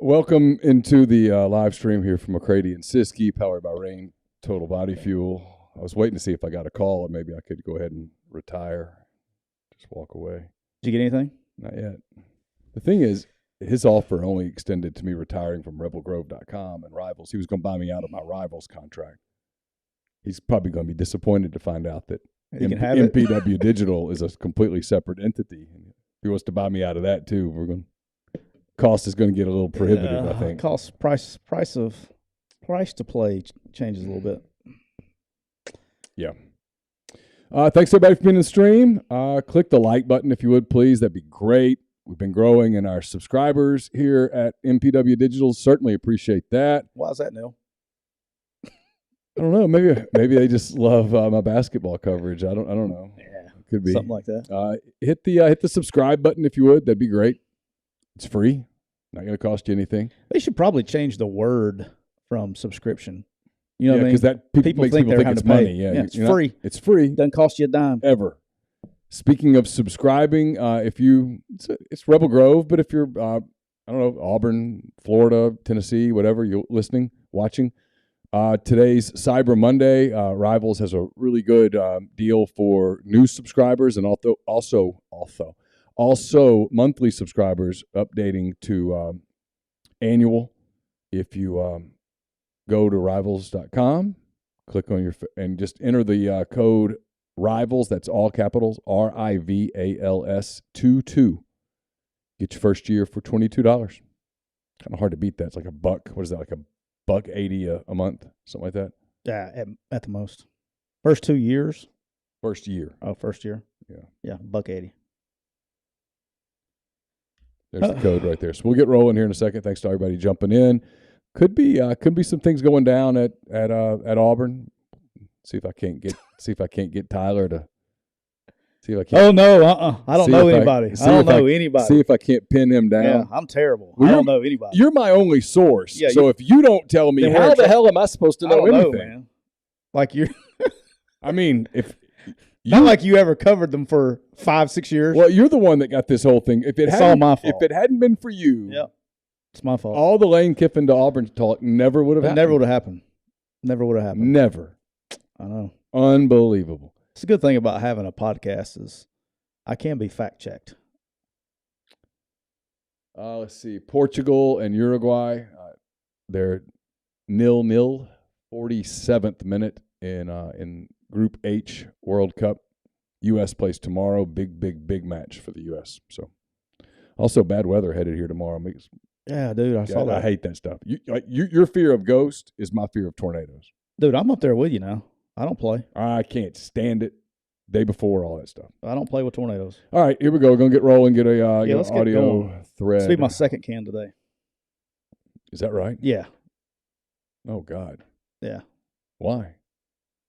Welcome into the live stream here from McCready and Siskey, powered by Rain Total Body Fuel. I was waiting to see if I got a call, or maybe I could go ahead and retire, just walk away. Did you get anything? Not yet. The thing is, his offer only extended to me retiring from rebelgrove.com and Rivals. He was going to buy me out of my Rivals contract. He's probably going to be disappointed to find out that MPW Digital is a completely separate entity. If he wants to buy me out of that too, cost is going to get a little prohibitive, I think. Price to play changes a little bit. Yeah. Thanks everybody for being in the stream. Click the like button if you would, please. That'd be great. We've been growing in our subscribers here at MPW Digital. Certainly appreciate that. Why is that, Neal? I don't know. Maybe they just love my basketball coverage. I don't know. Yeah, could be something like that. Hit the subscribe button if you would. That'd be great. It's free. Not going to cost you anything. They should probably change the word from subscription. You know what I mean? Because that people think it's money. Yeah, it's free. It's free. Doesn't cost you a dime ever. Speaking of subscribing, it's Rebel Grove, but if you're I don't know, Auburn, Florida, Tennessee, whatever you're listening, watching. Today's Cyber Monday. Rivals has a really good deal for new subscribers and also monthly subscribers updating to annual. If you go to rivals.com, click on and just enter the code RIVALS, that's all capitals, RIVALS 22. Get your first year for $22. Kind of hard to beat that. It's like $1. What is that, like $1.80 a month? Something like that? Yeah, at the most. First 2 years? First year. Oh, first year. Yeah. Yeah, $1.80. There's the code right there. So we'll get rolling here in a second. Thanks to everybody jumping in. Could be some things going down at Auburn. See if I can't get Tyler to see if I can't. Oh no, I don't know anybody. I don't know anybody. See if I can't pin him down. Yeah, I'm terrible. I don't know anybody. You're my only source. Yeah, so if you don't tell me, how the hell am I supposed to know anything? Man. Like you're. I mean, not like you ever covered them for 5-6 years. Well, you're the one that got this whole thing. It's all my fault. If it hadn't been for you, yeah, it's my fault. All the Lane Kiffin to Auburn talk never would have happened. Never would have happened. Never would have happened. Never. I know. Unbelievable. It's a good thing about having a podcast is I can be fact checked. Let's see. Portugal and Uruguay, they're 0-0, 47th minute in Group H World Cup. U.S. plays tomorrow. Big match for the U.S. So, also bad weather headed here tomorrow. Yeah, dude, I saw that. I hate that stuff. Your fear of ghosts is my fear of tornadoes. Dude, I'm up there with you now. I don't play. I can't stand it. Day before, all that stuff. I don't play with tornadoes. All right, here we go. We're going to get rolling, get a audio thread. This will be my second can today. Is that right? Yeah. Oh, God. Yeah. Why?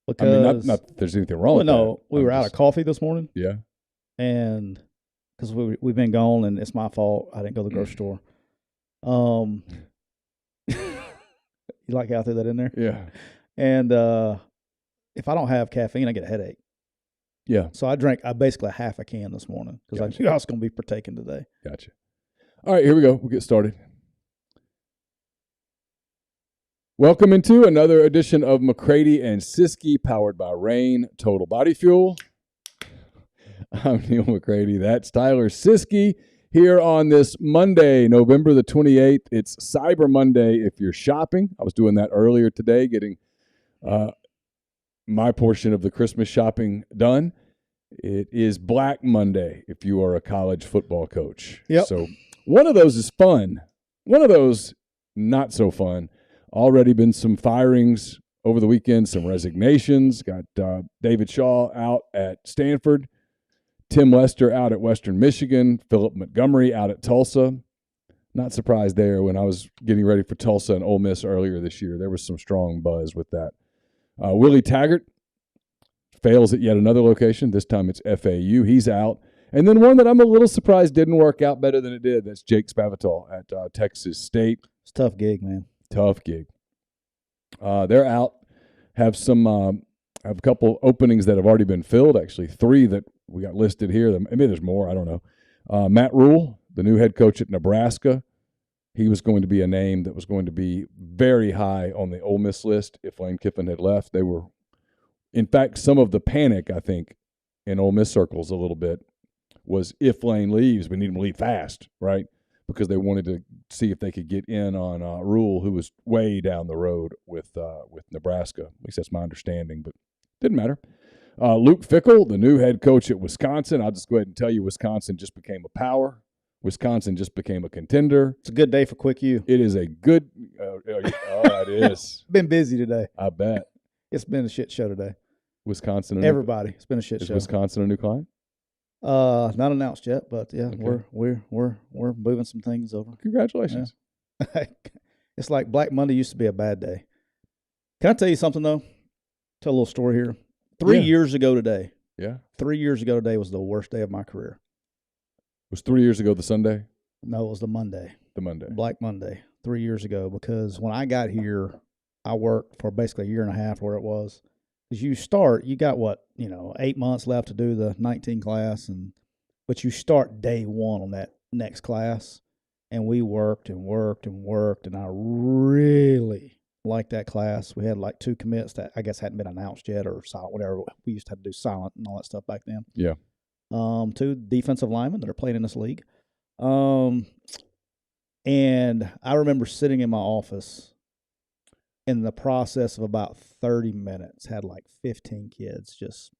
Because not that there's anything wrong with that. No, we were out of coffee this morning. Yeah. And because we've been gone, and it's my fault. I didn't go to the grocery store. You like how I threw that in there? Yeah. And if I don't have caffeine, I get a headache. Yeah. So I drank basically half a can this morning because I knew I was going to be partaking today. Gotcha. All right, here we go. We'll get started. Welcome into another edition of McCready and Siskey, powered by Rain Total Body Fuel. I'm Neal McCready. That's Tyler Siskey here on this Monday, November the 28th. It's Cyber Monday if you're shopping. I was doing that earlier today, getting my portion of the Christmas shopping done. It is Black Monday if you are a college football coach. Yep. So one of those is fun. One of those, not so fun. Already been some firings over the weekend, some resignations. Got David Shaw out at Stanford, Tim Lester out at Western Michigan, Philip Montgomery out at Tulsa. Not surprised there. When I was getting ready for Tulsa and Ole Miss earlier this year, there was some strong buzz with that. Willie Taggart fails at yet another location. This time it's FAU. He's out. And then one that I'm a little surprised didn't work out better than it did. That's Jake Spavital at Texas State. It's a tough gig, man. Tough gig. They're out. Have a couple openings that have already been filled. Actually, 3 that we got listed here. Maybe there's more. I don't know. Matt Rule, the new head coach at Nebraska. he was going to be a name that was going to be very high on the Ole Miss list if Lane Kiffin had left. They were, in fact, some of the panic, I think, in Ole Miss circles a little bit was if Lane leaves, we need him to leave fast, right? Because they wanted to see if they could get in on Rule, who was way down the road with Nebraska. At least that's my understanding, but didn't matter. Luke Fickell, the new head coach at Wisconsin. I'll just go ahead and tell you Wisconsin just became a power. Wisconsin just became a contender. It's a good day for Quick U. It is a good it is. Been busy today. I bet. It's been a shit show today. Wisconsin. Everybody. It's been a shit is show. Wisconsin a new client? Not announced yet, but yeah, Okay. we're moving some things over. Congratulations. Yeah. It's like Black Monday used to be a bad day. Can I tell you something though? Tell a little story here. 3 years ago today. Yeah. 3 years ago today was the worst day of my career. It was 3 years ago the Sunday? No, it was the Monday. The Monday. Black Monday. 3 years ago, because when I got here, I worked for basically a year and a half where it was. Because you got 8 months left to do the 19 class, but you start day one on that next class, and we worked and worked and worked, and I really liked that class. We had like 2 commits that I guess hadn't been announced yet or silent, whatever. We used to have to do silent and all that stuff back then. Yeah. 2 defensive linemen that are playing in this league. And I remember sitting in my office in the process of about 30 minutes, had like 15 kids just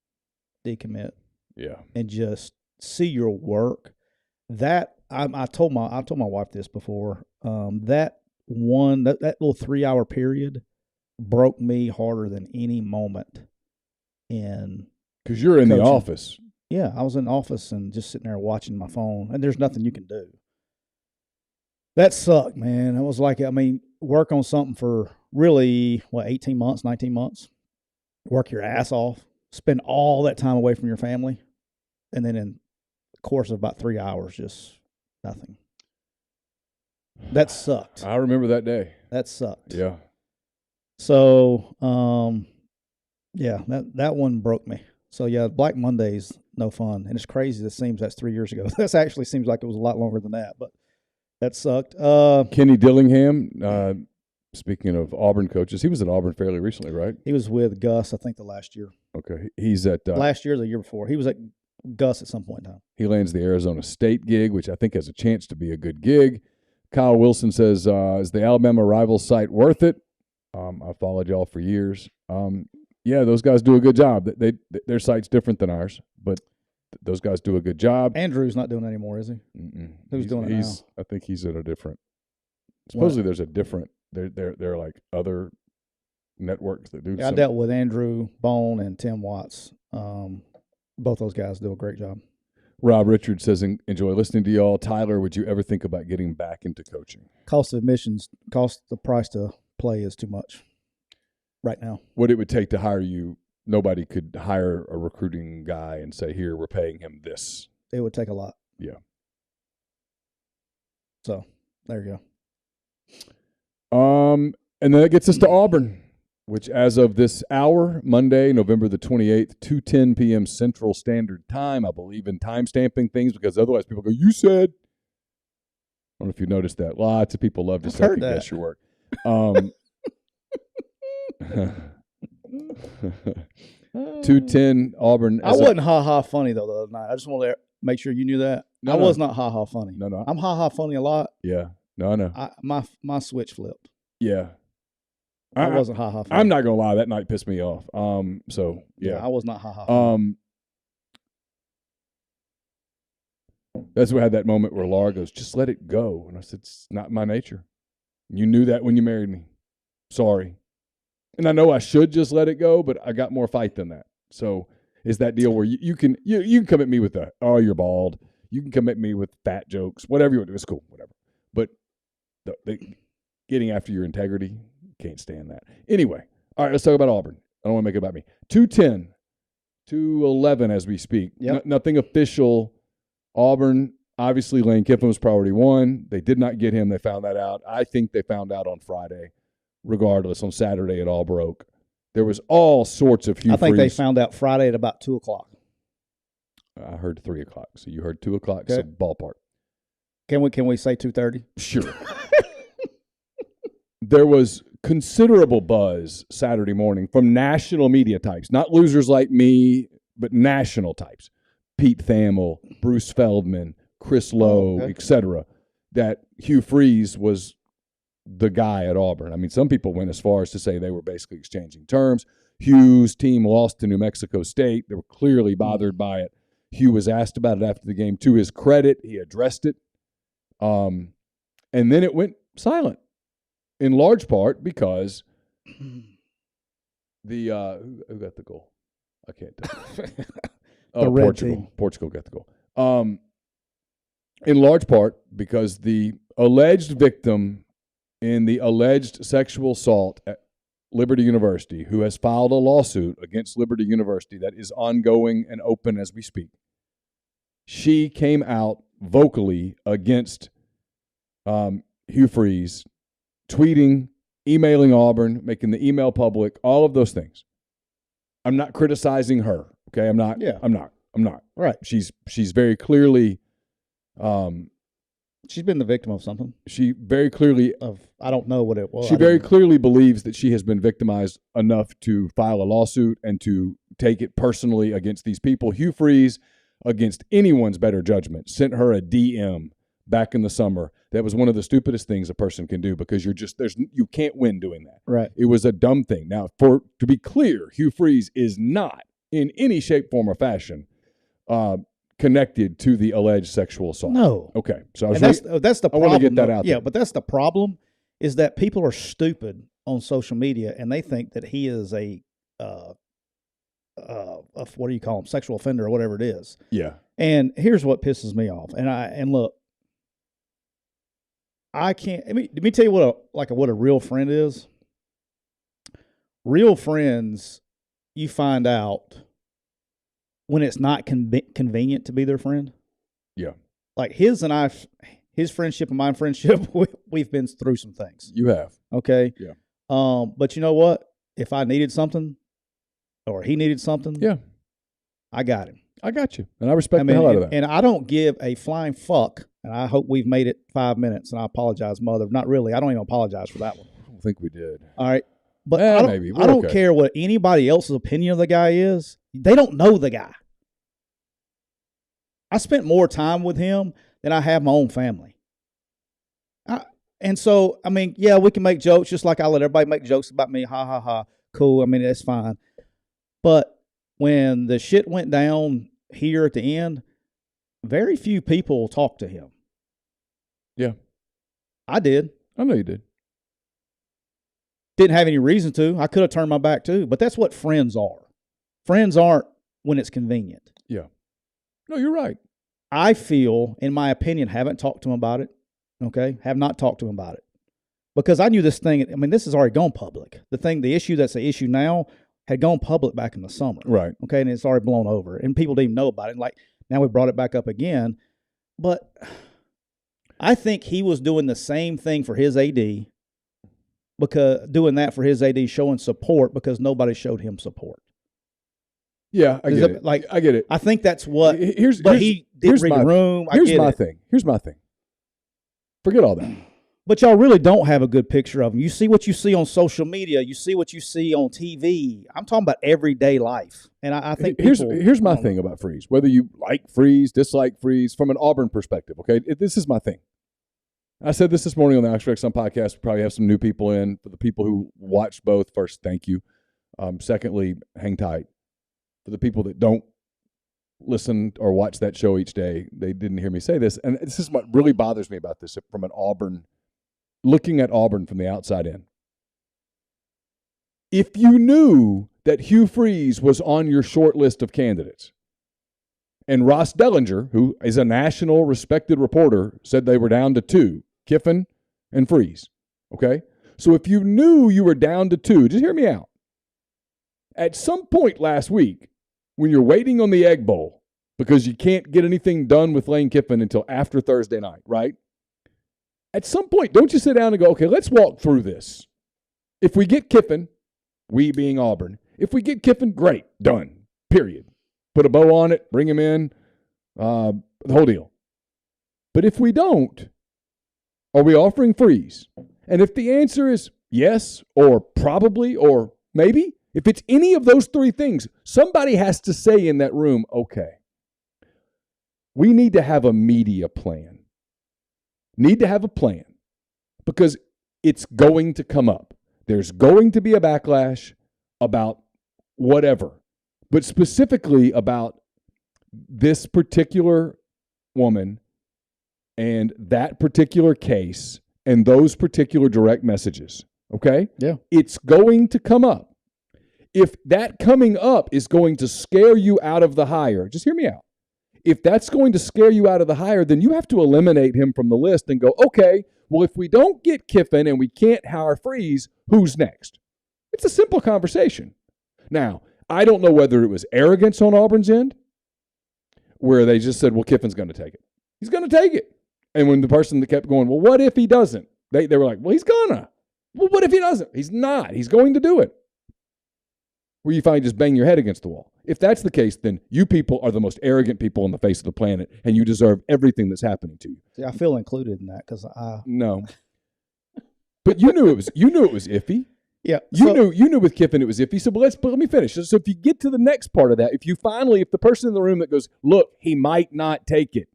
decommit. Yeah. And just see your work. That I told my wife this before. That little 3-hour period broke me harder than any moment in because you're in coaching. the office. Yeah, I was in the office and just sitting there watching my phone, and there's nothing you can do. That sucked, man. It was like, work on something for really, 18 months, 19 months, work your ass off, spend all that time away from your family, and then in the course of about 3 hours, just nothing. That sucked. I remember that day. That sucked. Yeah. So, that one broke me. So, yeah, Black Monday's no fun. And it's crazy. It seems that's 3 years ago. This actually seems like it was a lot longer than that, but that sucked. Kenny Dillingham, speaking of Auburn coaches, he was at Auburn fairly recently, right? He was with Gus, I think, the last year. Okay. He's at last year or the year before. He was at Gus at some point in time. He lands the Arizona State gig, which I think has a chance to be a good gig. Kyle Wilson says, is the Alabama rival site worth it? I followed y'all for years. Yeah, those guys do a good job. Their site's different than ours, but those guys do a good job. Andrew's not doing it anymore, is he? Who's doing it now? I think he's at a different. Supposedly, there's a different. They're like other networks that do. Yeah, I dealt with Andrew Bone and Tim Watts. Both those guys do a great job. Rob Richards says, enjoy listening to y'all. Tyler, would you ever think about getting back into coaching? Cost of admissions, the price to play is too much right now. What it would take to hire you, nobody could hire a recruiting guy and say, here, we're paying him this. It would take a lot. Yeah. So, there you go. And then it gets us to Auburn, which as of this hour, Monday, November the 28th, 2:10 p.m. Central Standard Time. I believe in time stamping things because otherwise people go, you said. I don't know if you noticed that. Lots of people love to second guess your work. 2:10 Auburn. I wasn't ha-ha funny, though, the other night. I just want to make sure you knew that. I was not ha-ha funny. No. I'm ha-ha funny a lot. Yeah. No, I know. My switch flipped. Yeah. I wasn't ha-ha funny. I'm not going to lie. That night pissed me off. So, yeah. I was not ha-ha funny. That's what I had that moment where Laura goes, just let it go. And I said, it's not my nature. You knew that when you married me. Sorry. And I know I should just let it go, but I got more fight than that. So it's that deal where you can come at me with you're bald. You can come at me with fat jokes, whatever you want to do. It's cool, whatever. But getting after your integrity, can't stand that. Anyway, all right, let's talk about Auburn. I don't want to make it about me. 2:10, 2:11 as we speak. Yep. Nothing official. Auburn, obviously Lane Kiffin was priority one. They did not get him. They found that out. I think they found out on Friday. Regardless, on Saturday it all broke. There was all sorts of I think they found out Friday at about 2 o'clock. I heard 3 o'clock. So you heard 2 o'clock, okay. So ballpark. Can we say 2:30? Sure. there was considerable buzz Saturday morning from national media types, not losers like me, but national types. Pete Thamel, Bruce Feldman, Chris Lowe, etc., that Hugh Freeze was the guy at Auburn. I mean, some people went as far as to say they were basically exchanging terms. Hugh's team lost to New Mexico State. They were clearly bothered by it. Hugh was asked about it after the game. To his credit, he addressed it. And then it went silent, in large part because the who got the goal? I can't tell. Portugal. Portugal got the goal. In large part because the alleged victim in the alleged sexual assault at Liberty University, who has filed a lawsuit against Liberty University that is ongoing and open as we speak, she came out vocally against Hugh Freeze, tweeting, emailing Auburn, making the email public, all of those things. I'm not criticizing her. Okay, I'm not. Right. She's very clearly. She's been the victim of something. She very clearly I don't know what it was. She very clearly believes that she has been victimized enough to file a lawsuit and to take it personally against these people. Hugh Freeze, against anyone's better judgment, sent her a DM back in the summer. That was one of the stupidest things a person can do because you can't win doing that. Right. It was a dumb thing. Now, to be clear, Hugh Freeze is not in any shape, form, or fashion connected to the alleged sexual assault. No. Okay. So that's the problem. I want to get that out there. Yeah, but that's the problem is that people are stupid on social media and they think that he is a what do you call him, sexual offender or whatever it is. Yeah. And here's what pisses me off. And look, I can't. Let me tell you what a real friend is. Real friends, you find out when it's not convenient to be their friend. Yeah. Like his friendship and my friendship, we've been through some things. You have. Okay. Yeah. But you know what? If I needed something or he needed something, yeah, I got him. I got you. And I respect the hell out of that. And I don't give a flying fuck. And I hope we've made it 5 minutes. And I apologize, Mother. Not really. I don't even apologize for that one. I don't think we did. All right. But maybe. I don't care what anybody else's opinion of the guy is. They don't know the guy. I spent more time with him than I have my own family. And so, I mean, yeah, we can make jokes just like I let everybody make jokes about me. Ha, ha, ha. Cool. I mean, that's fine. But when the shit went down here at the end, very few people talked to him. Yeah. I did. I know you did. Didn't have any reason to. I could have turned my back too. But that's what friends are. Friends aren't when it's convenient. Yeah. No, you're right. I feel, in my opinion, haven't talked to him about it. Okay? Have not talked to him about it. Because I knew this thing, I mean, this has already gone public. The issue that's the issue now had gone public back in the summer. Right. Okay, and it's already blown over. And people didn't even know about it. And like, now we brought it back up again. But I think he was doing the same thing for his AD, because doing that for his AD, showing support because nobody showed him support. Yeah, I get it. Like, I get it. I think that's what. He didn't read the room. Here's my thing. Forget all that. But y'all really don't have a good picture of him. You see what you see on social media. You see what you see on TV. I'm talking about everyday life. And I think here's my thing about Freeze. Whether you like Freeze, dislike Freeze, from an Auburn perspective, okay? This is my thing. I said this morning on the Oxford Sun podcast. We probably have some new people in. For the people who watched both, first, thank you. Secondly, hang tight. For the people that don't listen or watch that show each day, they didn't hear me say this. And this is what really bothers me about this from an Auburn, looking at Auburn from the outside in. If you knew that Hugh Freeze was on your short list of candidates, and Ross Dellinger, who is a national respected reporter, said they were down to 2, Kiffin and Freeze, okay? So if you knew you were down to 2, just hear me out. At some point last week, when you're waiting on the Egg Bowl, because you can't get anything done with Lane Kiffin until after Thursday night, right? At some point, don't you sit down and go, okay, let's walk through this. If we get Kiffin, we being Auburn, if we get Kiffin, great, done, period. Put a bow on it, bring him in, the whole deal. But if we don't, are we offering Freeze? And if the answer is, yes, or probably, or maybe, if it's any of those three things, somebody has to say in that room, okay, we need to have a media plan. Need to have a plan because it's going to come up. There's going to be a backlash about whatever, but specifically about this particular woman and that particular case and those particular direct messages. Okay? Yeah. It's going to come up. If that coming up is going to scare you out of the hire, just hear me out. If that's going to scare you out of the hire, then you have to eliminate him from the list and go, okay, well, if we don't get Kiffin and we can't hire Freeze, who's next? It's a simple conversation. Now, I don't know whether it was arrogance on Auburn's end, where they just said, well, Kiffin's going to take it. He's going to take it. And when the person that kept going, well, what if he doesn't? They were like, well, he's gonna. Well, what if he doesn't? He's not. He's going to do it. Where you finally just bang your head against the wall. If that's the case, then you people are the most arrogant people on the face of the planet, and you deserve everything that's happening to you. See, I feel included in that because no. But you knew it was iffy. Yeah, you knew with Kiffin it was iffy. So, but let me finish. So, if you get to the next part of that, if the person in the room that goes, look, he might not take it,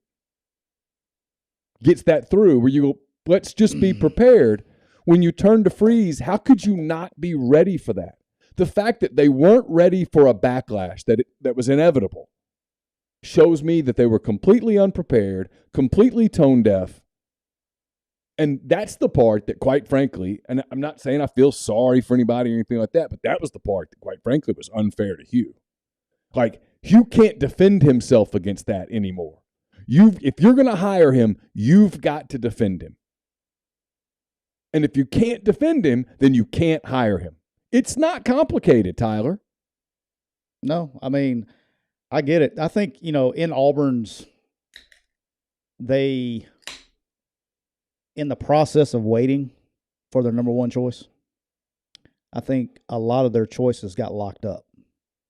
gets that through, where you go, let's just be prepared. When you turn to Freeze, how could you not be ready for that? The fact that they weren't ready for a backlash that was inevitable shows me that they were completely unprepared, completely tone deaf. And that's the part that, quite frankly, and I'm not saying I feel sorry for anybody or anything like that, but that was the part that, quite frankly, was unfair to Hugh. Like, Hugh can't defend himself against that anymore. If you're going to hire him, you've got to defend him. And if you can't defend him, then you can't hire him. It's not complicated, Tyler. No, I mean, I get it. I think, in Auburn's, in the process of waiting for their number one choice, I think a lot of their choices got locked up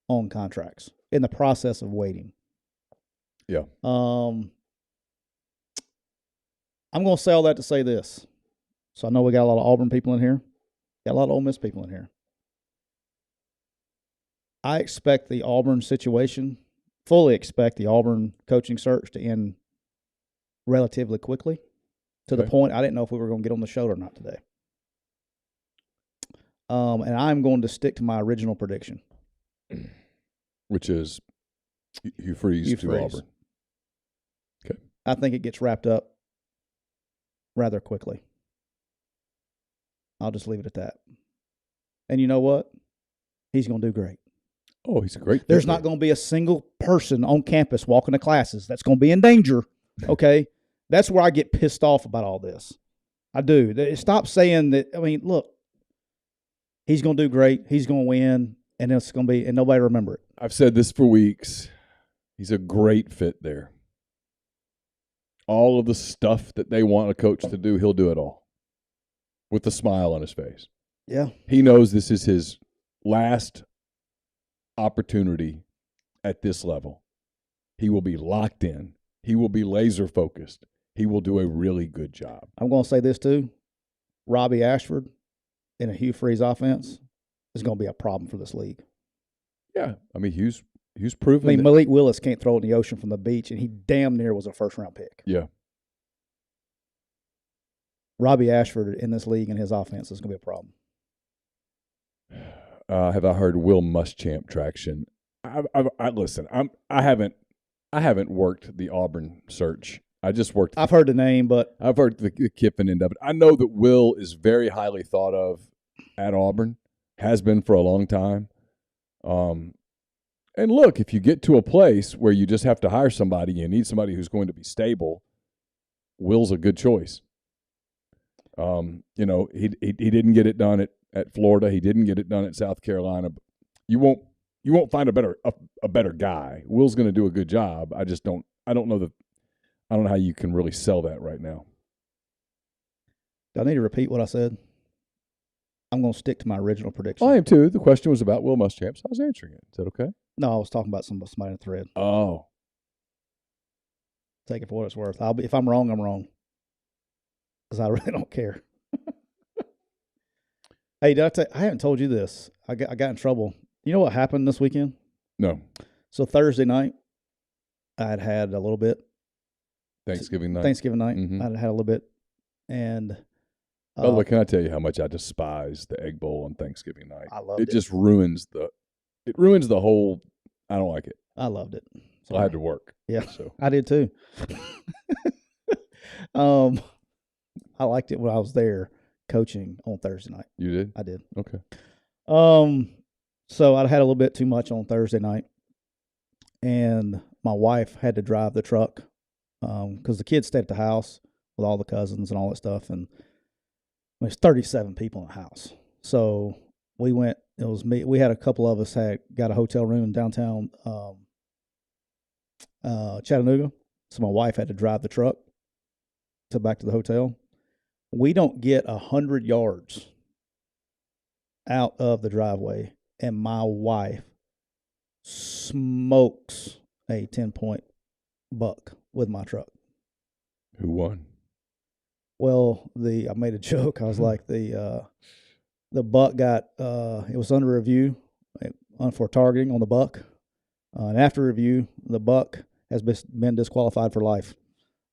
on contracts in the process of waiting. Yeah. I'm going to say all that to say this. So I know we got a lot of Auburn people in here. Got a lot of Ole Miss people in here. I expect the Auburn situation, fully expect the Auburn coaching search to end relatively quickly, to the point I didn't know if we were going to get on the show or not today. And I'm going to stick to my original prediction, which is Hugh Freeze to Auburn. Okay. I think it gets wrapped up rather quickly. I'll just leave it at that. And you know what? He's going to do great. Oh, he's a great. There's not going to be a single person on campus walking to classes that's going to be in danger. Okay? That's where I get pissed off about all this. I do. Stop saying that. I mean, look, he's going to do great. He's going to win, and it's going to be, and nobody remember it. I've said this for weeks. He's a great fit there. All of the stuff that they want a coach to do, he'll do it all with a smile on his face. Yeah. He knows this is his last opportunity at this level. He will be locked in. He will be laser focused. He will do a really good job. I'm going to say this too. Robbie Ashford in a Hugh Freeze offense is going to be a problem for this league. Yeah. I mean, Hugh's proven. I mean, Malik Willis can't throw it in the ocean from the beach, and he damn near was a first-round pick. Yeah. Robbie Ashford in this league and his offense is going to be a problem. Have I heard Will Muschamp traction? Listen. I haven't worked the Auburn search. I just worked. I've heard the name, but I've heard the Kiffin end of it. I know that Will is very highly thought of at Auburn. Has been for a long time. And look, if you get to a place where you just have to hire somebody, you need somebody who's going to be stable. Will's a good choice. He didn't get it done at Florida. He didn't get it done at South Carolina. You won't find a better guy. Will's going to do a good job. I don't know how you can really sell that right now. Do I need to repeat what I said? I'm going to stick to my original prediction. I am too. The question was about Will Muschamp, so I was answering it. Is that okay? No, I was talking about somebody in the thread. Oh. Take it for what it's worth. If I'm wrong, I'm wrong. Because I really don't care. Hey, I haven't told you this. I got in trouble. You know what happened this weekend? No. So Thursday night, I'd had a little bit. Thanksgiving night. Thanksgiving night, Mhm. I'd had a little bit, and By the way, can I tell you how much I despise the Egg Bowl on Thanksgiving night? I loved it. It just ruins the whole. I don't like it. I loved it. So I had to work. Yeah, So I did too. I liked it when I was there coaching on Thursday night. you did? I did. Okay. So I had a little bit too much on Thursday night, and my wife had to drive the truck because the kids stayed at the house with all the cousins and all that stuff, and there's 37 people in the house. So we went. It was me. We had a couple of us got a hotel room in downtown Chattanooga. So my wife had to drive the truck back to the hotel. We don't get 100 yards out of the driveway, and my wife smokes a 10-point buck with my truck. Who won? Well, I made a joke. I was like, the buck got it was under review for targeting on the buck, and after review, the buck has been disqualified for life.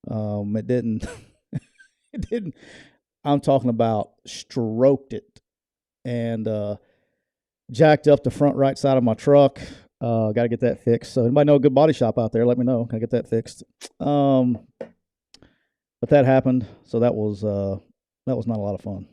It didn't. It didn't. I'm talking about stroked it and jacked up the front right side of my truck. Got to get that fixed. So anybody know a good body shop out there, let me know. Can I get that fixed? But that happened. So that was not a lot of fun.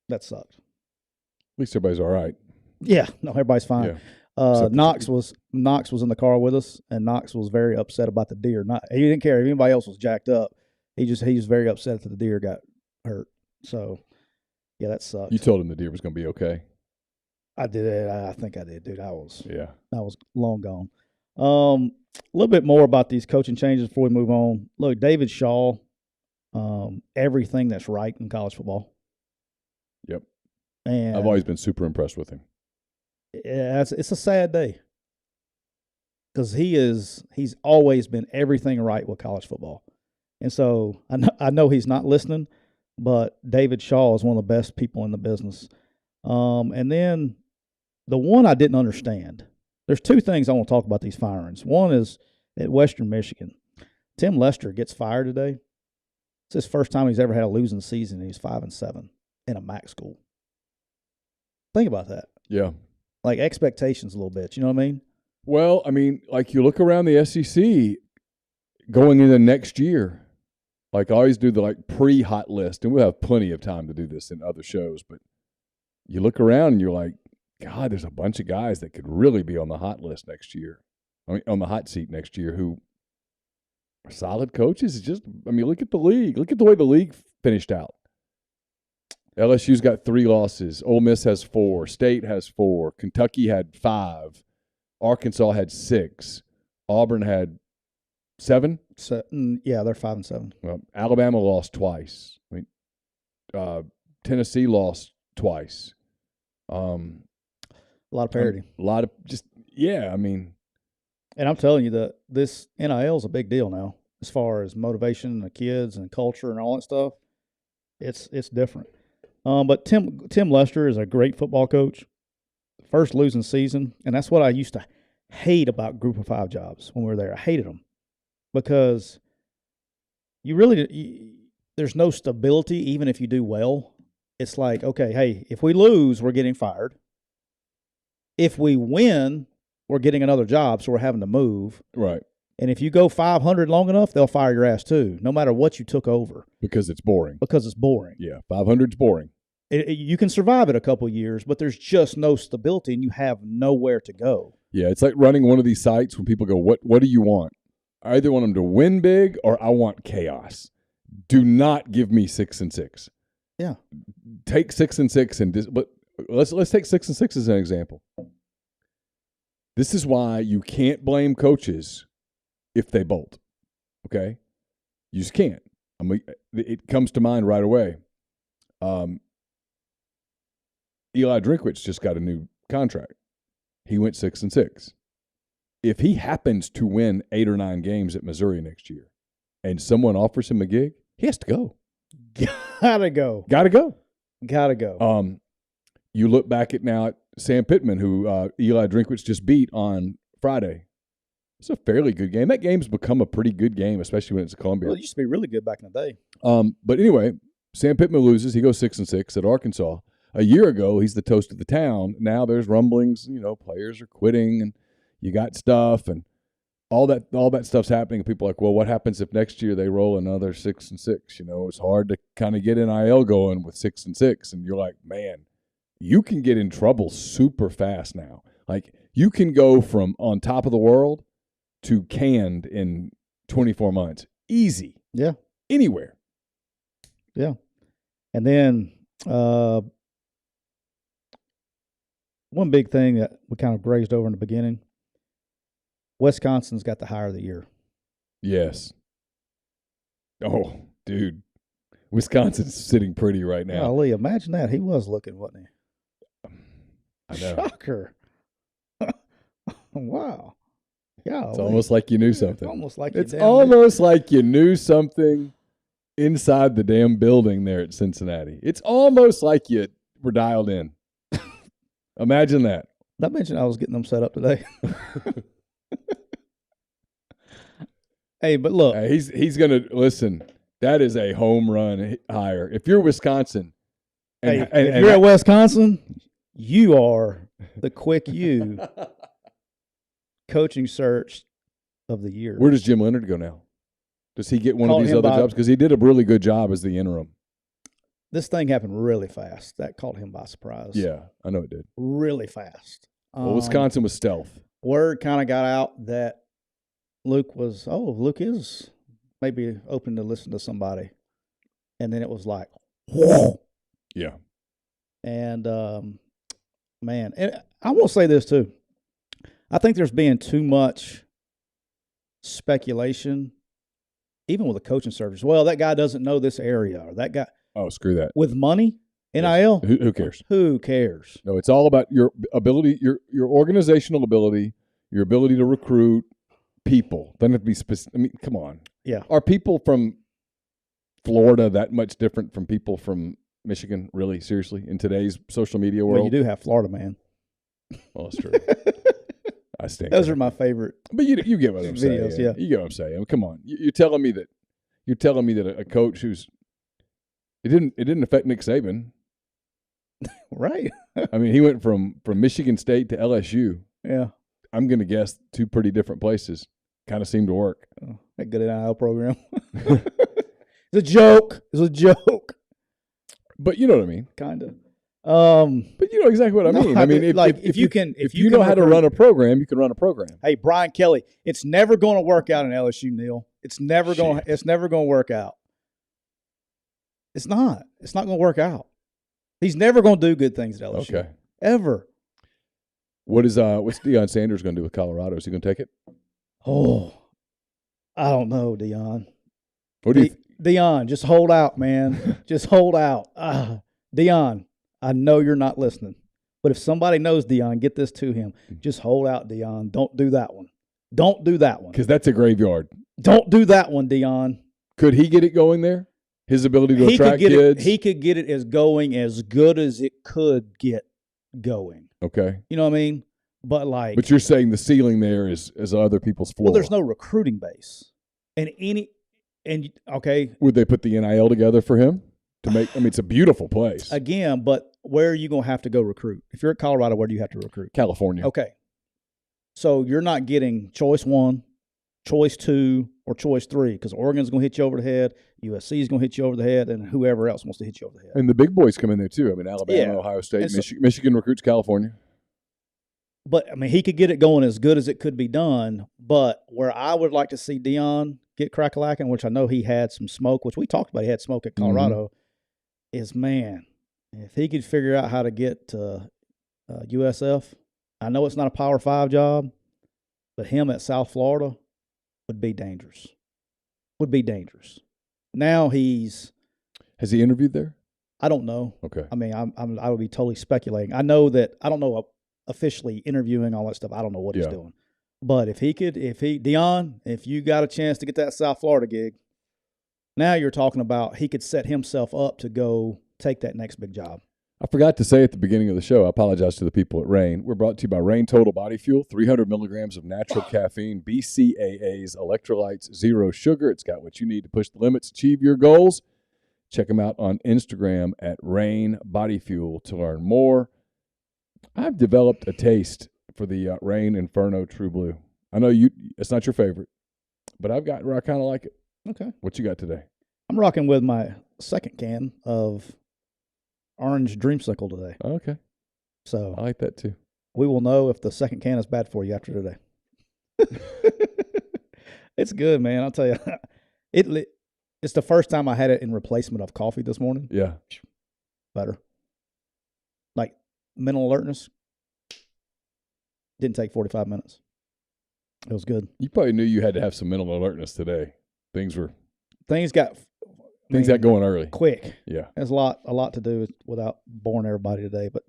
That sucked. At least everybody's all right. Yeah, no, everybody's fine. Yeah. Knox was in the car with us, and Knox was very upset about the deer. He didn't care if anybody else was jacked up. He was very upset that the deer got hurt. So, yeah, that sucked. You told him the deer was going to be okay. I did it. I think I did, dude. I was long gone. A little bit more about these coaching changes before we move on. Look, David Shaw, everything that's right in college football. Yep. And I've always been super impressed with him. Yeah, it's a sad day because he's always been everything right with college football. And so I know he's not listening, but David Shaw is one of the best people in the business. And then the one I didn't understand, there's two things I want to talk about these firings. One is at Western Michigan. Tim Lester gets fired today. It's his first time he's ever had a losing season, and he's 5-7 in a MAC school. Think about that. Yeah. Like expectations a little bit. You know what I mean? Well, I mean, like you look around the SEC going into next year. Like I always do the pre-hot list, and we'll have plenty of time to do this in other shows. But you look around and you're like, God, there's a bunch of guys that could really be on the hot list next year. I mean, on the hot seat next year who are solid coaches. It's just, I mean, look at the league. Look at the way the league finished out. LSU's got 3 losses. Ole Miss has 4. State has 4. Kentucky had 5. Arkansas had 6. Auburn had 7. Yeah, they're 5-7. Well, Alabama lost twice. I mean, Tennessee lost twice. A lot of parity. A lot of I mean. And I'm telling you that this NIL is a big deal now as far as motivation and the kids and culture and all that stuff. It's different. But Tim Lester is a great football coach. First losing season, and that's what I used to hate about Group of 5 jobs when we were there. I hated them because there's no stability even if you do well. It's like, okay, hey, if we lose, we're getting fired. If we win, we're getting another job, so we're having to move. Right. And if you go 500 long enough, they'll fire your ass too, no matter what you took over. Because it's boring. Yeah, 500's boring. You can survive it a couple of years, but there's just no stability, and you have nowhere to go. Yeah, it's like running one of these sites when people go, what do you want? I either want them to win big or I want chaos. Do not give me 6-6. Yeah. Take 6-6 but let's take 6-6 as an example. This is why you can't blame coaches if they bolt. Okay? You just can't. I mean, it comes to mind right away. Eli Drinkwitz just got a new contract. He went 6-6. If he happens to win 8 or 9 games at Missouri next year and someone offers him a gig, he has to go. Gotta go. Gotta go. Gotta go. you look back at now at Sam Pittman, who Eli Drinkwitz just beat on Friday. It's a fairly good game. That game's become a pretty good game, especially when it's a Columbia. Well, it used to be really good back in the day. But anyway, Sam Pittman loses. He goes 6-6 at Arkansas. A year ago, he's the toast of the town. Now there's rumblings. Players are quitting, and you got stuff, and all that stuff's happening. And people are like, well, what happens if next year they roll another 6-6? It's hard to kind of get NIL going with 6-6, and you're like, man, you can get in trouble super fast now. Like you can go from on top of the world to canned in 24 months. Easy. Yeah. Anywhere. Yeah. And then one big thing that we kind of grazed over in the beginning, Wisconsin's got the hire of the year. Yes. Oh, dude. Wisconsin's sitting pretty right now. Golly, imagine that. He was looking, wasn't he? I know. Shocker. Wow. Yeah, it's almost like you knew something. It's almost like you knew something inside the damn building there at Cincinnati. It's almost like you were dialed in. Imagine that. Not mention I was getting them set up today. Hey, but look, he's gonna listen. That is a home run hire. If you're Wisconsin, if you're at Wisconsin, you are the quick U. Coaching search of the year. Where does Jim Leonard go now? Does he get one of these other jobs? Because he did a really good job as the interim. This thing happened really fast. That caught him by surprise. Yeah, I know it did. Really fast. Well, Wisconsin was stealth. Word kind of got out that Luke is maybe open to listen to somebody. And then it was like, whoa. Yeah. And, man, and I will say this too. I think there's been too much speculation, even with the coaching searches. Well, that guy doesn't know this area, or that guy. Oh, screw that. With money, NIL. Yes. Who cares? Who cares? No, it's all about your ability, your organizational ability, your ability to recruit people. Doesn't have to be specific. I mean, come on. Yeah. Are people from Florida that much different from people from Michigan? Really, seriously, in today's social media world? Well, you do have Florida, man. Well, that's true. I stand. Those are my favorite. But you get what I'm videos, saying. Yeah. You get what I'm saying. I mean, come on. You're telling me that a coach who's it didn't affect Nick Saban. Right. I mean, he went from Michigan State to LSU. Yeah. I'm going to guess two pretty different places. Kind of seemed to work. Oh, that good NIL program. It's a joke. It's a joke. But you know what I mean. Kind of. But you know exactly what I mean. I mean, if you know how to run a program, you can run a program. Hey, Brian Kelly, it's never going to work out in LSU, Neal. It's never going to work out. It's not. It's not going to work out. He's never going to do good things at LSU. Okay. Ever. What's Deion Sanders going to do with Colorado? Is he going to take it? Oh, I don't know, Deion. What do you Deion, just hold out, man. Just hold out. Deion, I know you're not listening. But if somebody knows Deion, get this to him. Just hold out, Deion. Don't do that one. Don't do that one. Because that's a graveyard. Don't do that one, Deion. Could he get it going there? His ability to attract kids? He could get it as good as it could get going. Okay. You know what I mean? But you're saying the ceiling there is other people's floor. Well, there's no recruiting base. Okay. Would they put the NIL together for him to make? I mean, it's a beautiful place. Again, but where are you going to have to go recruit? If you're at Colorado, where do you have to recruit? California. Okay. So you're not getting choice 1, choice 2, or choice 3 because Oregon's going to hit you over the head, USC is going to hit you over the head, and whoever else wants to hit you over the head. And the big boys come in there too. I mean, Alabama, Ohio State, Michigan recruits California. But, I mean, he could get it going as good as it could be done. But where I would like to see Deion get crack-a-lacking, which I know he had some smoke, which we talked about, he had smoke at Colorado, is, man, if he could figure out how to get to USF, I know it's not a Power 5 job, but him at South Florida would be dangerous. Would be dangerous. Now has he interviewed there? I don't know. Okay. I mean, I would be totally speculating. I know that I don't know officially interviewing all that stuff. I don't know what he's doing. But Deion, if you got a chance to get that South Florida gig, now you're talking about he could set himself up to go take that next big job. I forgot to say at the beginning of the show, I apologize to the people at Reign. We're brought to you by Reign Total Body Fuel, 300 milligrams of natural caffeine, BCAAs, electrolytes, zero sugar. It's got what you need to push the limits, achieve your goals. Check them out on Instagram at Reign Body Fuel to learn more. I've developed a taste for the Reign Inferno True Blue. I know it's not your favorite, but I kind of like it. Okay. What you got today? I'm rocking with my second can of orange dreamsicle today. Okay. So I like that too. We will know if the second can is bad for you after today. It's good, man. I'll tell you. It's the first time I had it in replacement of coffee this morning. Yeah. Better. Like mental alertness. Didn't take 45 minutes. It was good. You probably knew you had to have some mental alertness today. Things got going early. Quick. Yeah. There's a lot to do without boring everybody today, but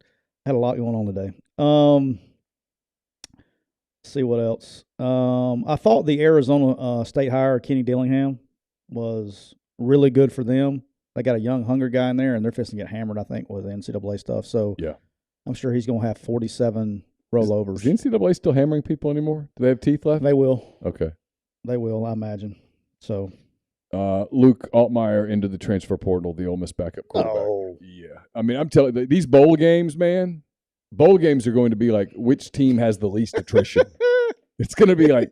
I had a lot going on today. See what else. I thought the Arizona State hire, Kenny Dillingham, was really good for them. They got a young, hungry guy in there, and they're fixing to get hammered, I think, with the NCAA stuff. So yeah, I'm sure he's going to have 47 rollovers. Is the NCAA still hammering people anymore? Do they have teeth left? They will. Okay. They will, I imagine. So, Luke Altmaier into the transfer portal, the Ole Miss backup quarterback. Oh. Yeah. I mean, I'm telling you, these bowl games, man, bowl games are going to be like which team has the least attrition. It's going to be like.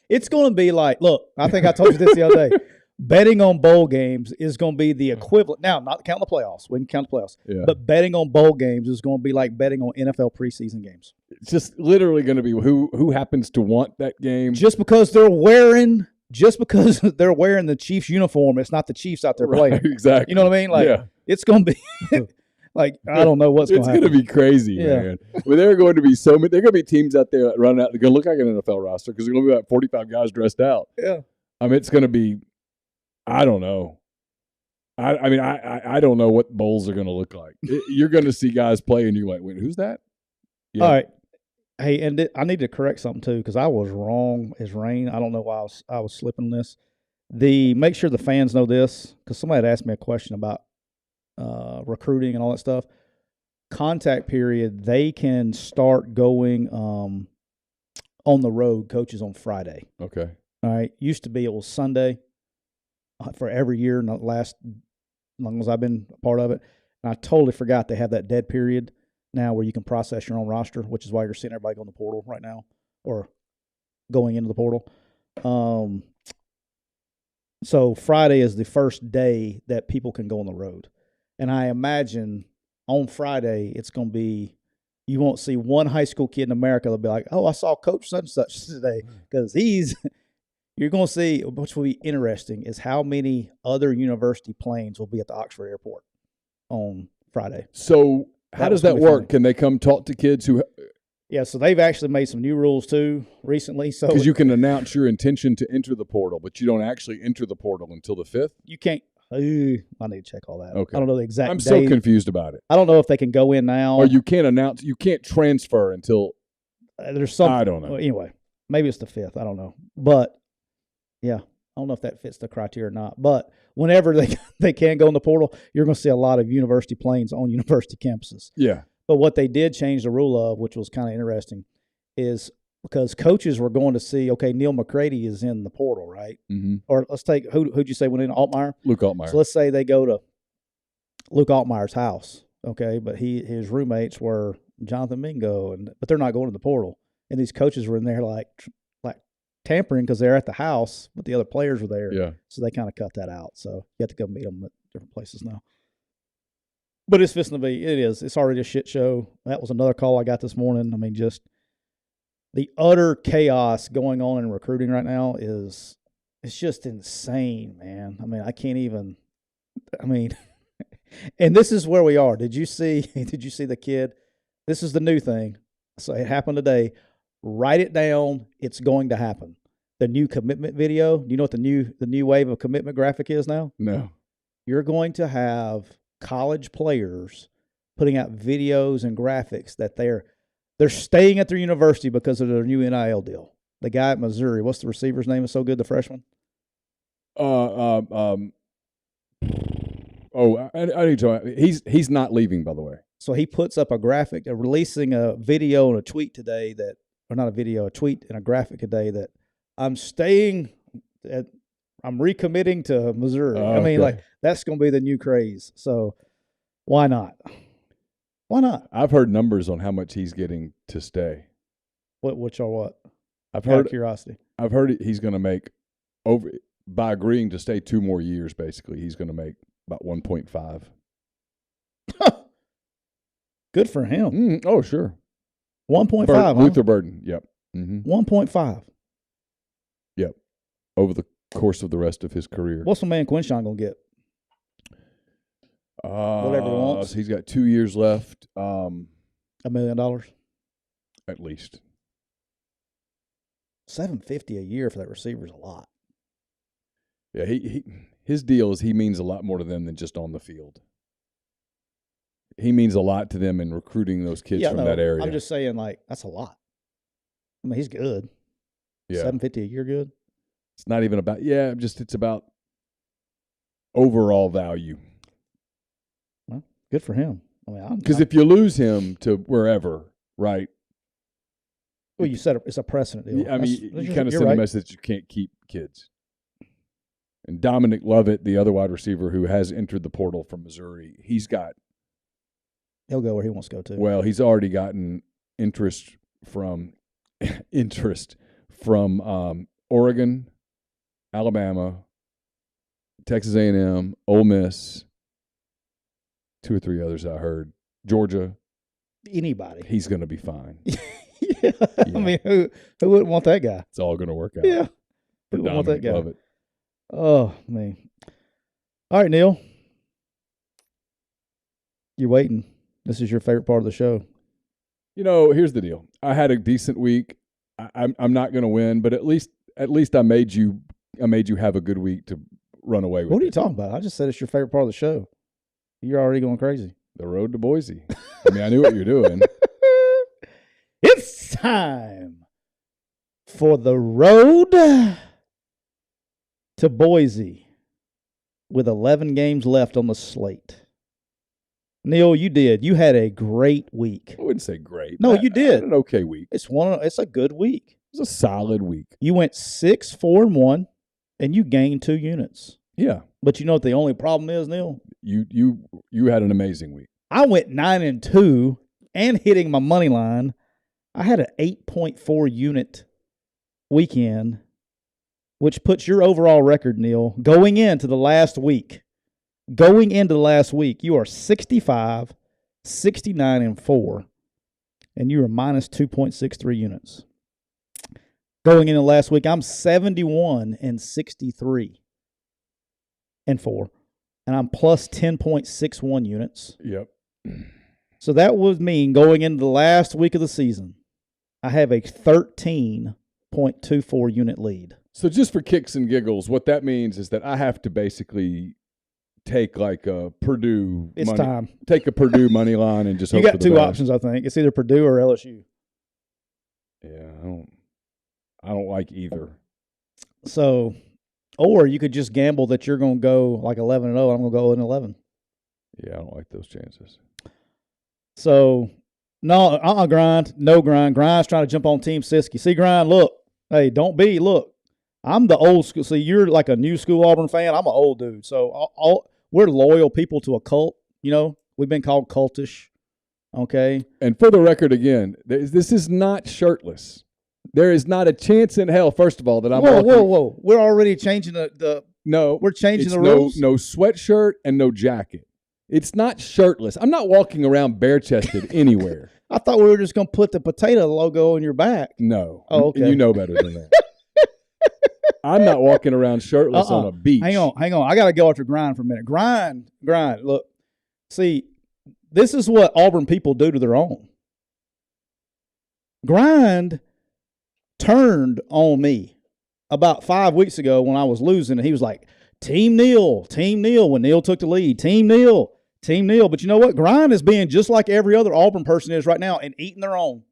It's going to be like, look, I think I told you this the other day. Betting on bowl games is going to be the equivalent. Now, not counting the playoffs. We can count the playoffs. Yeah. But betting on bowl games is going to be like betting on NFL preseason games. It's just literally going to be who happens to want that game. Just because they're wearing the Chiefs uniform, it's not the Chiefs out there playing. Exactly. You know what I mean? Like, yeah. It's going to be like, I don't know what's going to happen. It's going to be crazy, man. Well, there are going to be there are going to be teams out there running out. They're going to look like an NFL roster because there's going to be like 45 guys dressed out. Yeah. I mean, it's going to be, I don't know. I don't know what bowls are going to look like. You're going to see guys play and you're like, wait, who's that? Yeah. All right. Hey, and I need to correct something too because I was wrong as rain. I don't know why I was slipping this. Make sure the fans know this because somebody had asked me a question about recruiting and all that stuff. Contact period, they can start going on the road, coaches on Friday. Okay. All right. Used to be it was Sunday for every year, not last long as I've been a part of it. And I totally forgot they have that dead period now where you can process your own roster, which is why you're seeing everybody go in the portal right now or going into the portal. So Friday is the first day that people can go on the road. And I imagine on Friday it's going to be, you won't see one high school kid in America that'll be like, oh, I saw Coach such and such today because you're going to see, which will be interesting, is how many other university planes will be at the Oxford airport on Friday. So how does that work? Can they come talk to kids who? Yeah, so they've actually made some new rules too recently. So because you can announce your intention to enter the portal, but you don't actually enter the portal until the 5th. You can't. I need to check all that. Okay. I don't know the exact. I'm so confused about it. I don't know if they can go in now, or you can't announce. You can't transfer until. There's something. I don't know. Well, anyway, maybe it's the 5th. I don't know, but yeah, I don't know if that fits the criteria or not. But whenever they can go in the portal, you're going to see a lot of university planes on university campuses. Yeah. But what they did change the rule of, which was kind of interesting, is because coaches were going to see, okay, Neal McCready is in the portal, right? Mm-hmm. Or let's take, who'd you say went in? Altmaier? Luke Altmaier. So let's say they go to Luke Altmaier's house, okay, but his roommates were Jonathan Mingo, but they're not going to the portal. And these coaches were in there like tampering because they're at the house, but the other players were there. Yeah. So they kind of cut that out. So you have to go meet them at different places now. But it's it's already a shit show. That was another call I got this morning. I mean, just the utter chaos going on in recruiting right now it's just insane, man. I mean, and this is where we are. Did you see the kid? This is the new thing. So it happened today. Write it down. It's going to happen. The new commitment video. Do you know what the new wave of commitment graphic is now? No. You're going to have college players putting out videos and graphics that they're staying at their university because of their new NIL deal. The guy at Missouri, what's the receiver's name? Is so good, the freshman. I need to. He's not leaving, by the way. So he puts up a graphic, releasing a video and a tweet today that, or not a video, a tweet and a graphic today that I'm recommitting to Missouri. Oh, I mean, okay. like, that's going to be the new craze. So why not? Why not? I've heard numbers on how much he's getting to stay. Which are what? I've Out of heard curiosity. I've heard he's going to make over by agreeing to stay 2 more years. Basically, he's going to make about 1.5. Good for him. Oh, sure. 1.5. Huh? Luther Burden. Yep. 1.5. Yep. Over the course of the rest of his career. What's my man Quinshawn gonna get? Whatever he wants. So he's got 2 years left. $1 million. At least. $750 a year for that receiver is a lot. Yeah, his deal is he means a lot more to them than just on the field. He means a lot to them in recruiting those kids from that area. I'm just saying, like, that's a lot. I mean, he's good. Yeah. $750 a year good? It's not even about it's about overall value. Well, good for him. I mean, because if you lose him to wherever, right? Well, you said it's a precedent deal. I mean, you kind of send a message you can't keep kids. And Dominic Lovett, the other wide receiver who has entered the portal from Missouri, he'll go where he wants to go to. Well, he's already gotten interest from Oregon, Alabama, Texas A&M, Ole Miss, 2 or 3 others I heard, Georgia. Anybody. He's going to be fine. Yeah. I mean, who wouldn't want that guy? It's all going to work out. Yeah. Who wouldn't want that guy? Love it. Oh, man. All right, Neal. You're waiting. This is your favorite part of the show. Here's the deal. I had a decent week. I'm not going to win, but at least I made you have a good week to run away with. What are you talking about? I just said it's your favorite part of the show. You're already going crazy. The road to Boise. I mean, I knew what you're doing. It's time for the road to Boise with 11 games left on the slate. Neal, you did. You had a great week. I wouldn't say great. No, you did. I had an okay week. It's a good week. It was a solid week. You went 6-4-1, and you gained 2 units. Yeah. But you know what the only problem is, Neal? You had an amazing week. I went 9-2 and hitting my money line. I had an 8.4 unit weekend, which puts your overall record, Neal, going into the last week. You are 65, 69-4, and you are minus 2.63 units. Going into last week, I'm 71 and 63 and 4, and I'm plus 10.61 units. Yep. So that would mean going into the last week of the season, I have a 13.24 unit lead. So just for kicks and giggles, what that means is that I have to basically take like a Purdue take a Purdue money line and just hope you got for the 2 best. options, I think. It's either Purdue or LSU. Yeah, I don't like either. So, or you could just gamble that you're going to go like 11-0 and I'm going to go 11. Yeah, I don't like those chances. So, no, Grind. No, Grind. Grind's trying to jump on Team Siskey. See, Grind, look. Hey, look. I'm the old school. See, you're like a new school Auburn fan. I'm an old dude. So, we're loyal people to a cult. We've been called cultish. Okay? And for the record, again, this is not shirtless. There is not a chance in hell, first of all, that I'm Whoa. We're already changing No. We're changing the rules? No sweatshirt and no jacket. It's not shirtless. I'm not walking around bare-chested anywhere. I thought we were just going to put the potato logo on your back. No. Oh, okay. You know better than that. I'm not walking around shirtless on a beach. Hang on. I got to go after Grind for a minute. Grind. Look, see, this is what Auburn people do to their own. Grind turned on me about 5 weeks ago when I was losing, and he was like, Team Neal, when Neal took the lead. Team Neal. But you know what? Grind is being just like every other Auburn person is right now and eating their own.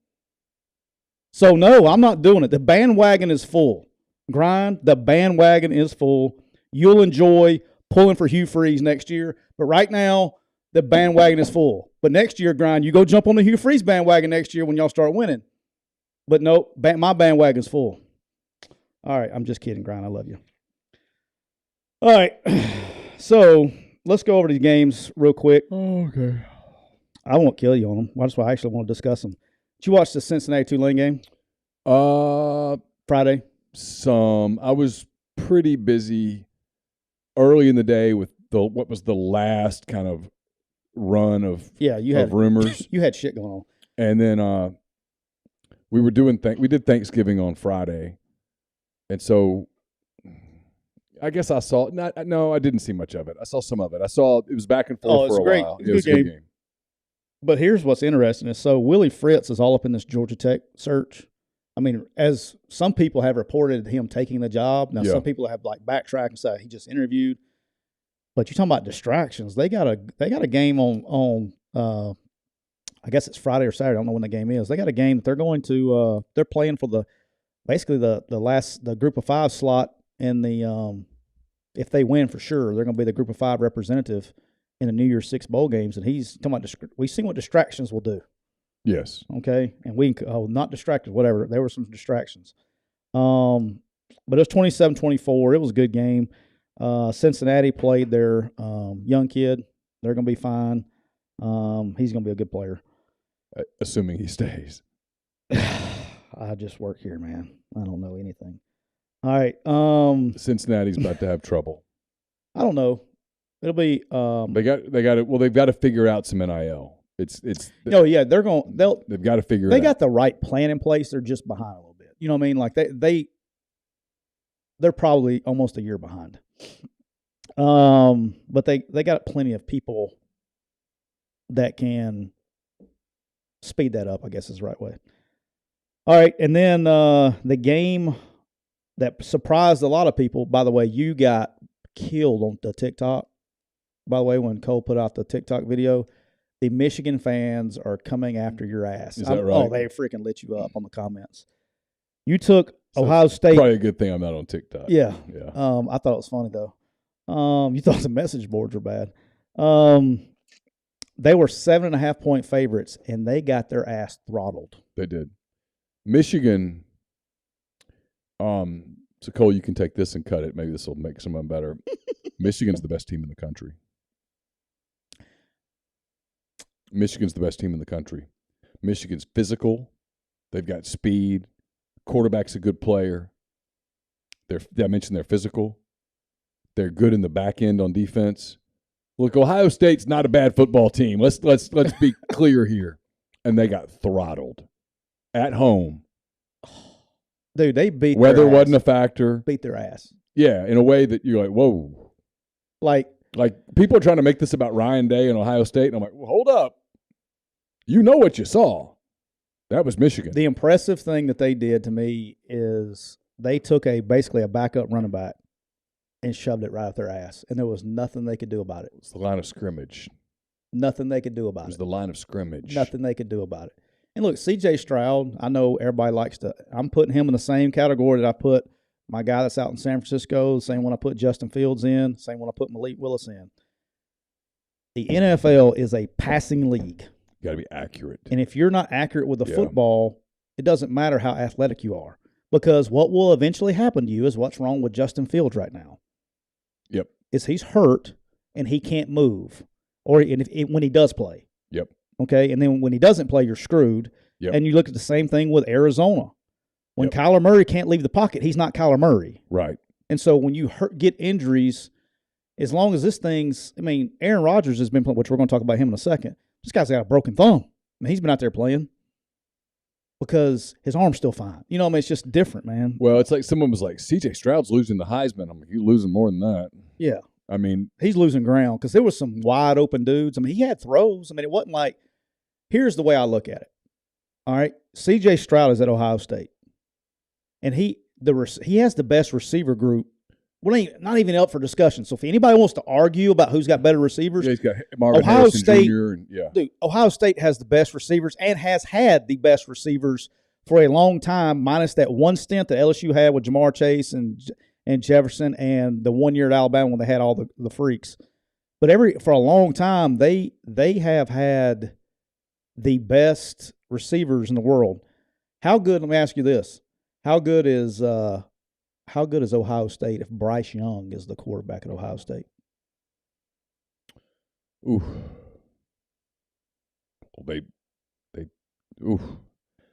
So, no, I'm not doing it. The bandwagon is full. Grind, the bandwagon is full. You'll enjoy pulling for Hugh Freeze next year. But right now, the bandwagon is full. But next year, Grind, you go jump on the Hugh Freeze bandwagon next year when y'all start winning. But no, my bandwagon's full. All right, I'm just kidding, Grind. I love you. All right, so let's go over these games real quick. Oh, okay. I won't kill you on them. That's why I actually want to discuss them. Did you watch the Cincinnati Tulane game? Friday? I was pretty busy early in the day with what was the last kind of run of rumors. You had shit going on. And then we did Thanksgiving on Friday. And so I guess I saw I didn't see much of it. I saw some of it. I saw it was back and forth for a while. It was a good game. But here's what's interesting is Willie Fritz is all up in this Georgia Tech search. I mean, as some people have reported him taking the job. Now some people have backtracked and said he just interviewed. But you're talking about distractions. They got a game on I guess it's Friday or Saturday. I don't know when the game is. They got a game that they're going to they're playing for the group of 5 slot in the if they win for sure, they're going to be the group of 5 representative in the New Year's 6 bowl games. And he's talking about we've seen what distractions will do. Yes. Okay. And not distracted, whatever. There were some distractions. But it was 27-24. It was a good game. Cincinnati played their young kid. They're going to be fine. He's going to be a good player. Assuming he stays. I just work here, man. I don't know anything. All right. Cincinnati's about to have trouble. I don't know. It'll be they've got to figure out some NIL. They've got to figure it out. They got the right plan in place. They're just behind a little bit. You know what I mean? Like they're probably almost a year behind. But they got plenty of people that can speed that up, I guess is the right way. All right, and then the game that surprised a lot of people, by the way, you got killed on the TikTok. By the way, when Cole put out the TikTok video, the Michigan fans are coming after your ass. Is that right? Oh, they freaking lit you up on the comments. You took Ohio State. Probably a good thing I'm not on TikTok. Yeah. Yeah. I thought it was funny, though. You thought the message boards were bad. They were 7.5-point favorites, and they got their ass throttled. They did. Michigan, so Cole, you can take this and cut it. Maybe this will make someone better. Michigan's the best team in the country. Michigan's the best team in the country. Michigan's physical. They've got speed. Quarterback's a good player. I mentioned they're physical. They're good in the back end on defense. Look, Ohio State's not a bad football team. Let's be clear here. And they got throttled at home. Dude, they beat weather their ass. Wasn't a factor. Beat their ass. Yeah, in a way that you're like, whoa. Like people are trying to make this about Ryan Day and Ohio State, and I'm like, well, hold up. You know what you saw. That was Michigan. The impressive thing that they did to me is they took basically a backup running back and shoved it right up their ass, and there was nothing they could do about it. It was the line of scrimmage. Nothing they could do about it. It was the line of scrimmage. Nothing they could do about it. And look, C.J. Stroud, I know everybody likes to – I'm putting him in the same category that I put my guy that's out in San Francisco, the same one I put Justin Fields in, same one I put Malik Willis in. The NFL is a passing league. You got to be accurate. And if you're not accurate with the football, it doesn't matter how athletic you are. Because what will eventually happen to you is what's wrong with Justin Fields right now. Yep. Is he's hurt and he can't move. Or when he does play. Yep. Okay, and then when he doesn't play, you're screwed. Yep. And you look at the same thing with Arizona. When Kyler Murray can't leave the pocket, he's not Kyler Murray. Right. And so when you get injuries, as long as Aaron Rodgers has been playing, which we're going to talk about him in a second. This guy's got a broken thumb. I mean, he's been out there playing because his arm's still fine. You know what I mean? It's just different, man. Well, it's like someone was like, C.J. Stroud's losing the Heisman. I'm like, you're losing more than that. Yeah. I mean, he's losing ground because there was some wide open dudes. I mean, he had throws. I mean, it wasn't like, here's the way I look at it. All right. C.J. Stroud is at Ohio State. And he has the best receiver group. Well, not even up for discussion. So if anybody wants to argue about who's got better receivers, he's got Marvin Ohio Harrison State, Jr. Dude, Ohio State has the best receivers and has had the best receivers for a long time, minus that one stint that LSU had with Jamar Chase and Jefferson, and the 1 year at Alabama when they had all the freaks. for a long time they have had the best receivers in the world. How good? Let me ask you this: How good is Ohio State if Bryce Young is the quarterback at Ohio State? Ooh. Well, they. Ooh.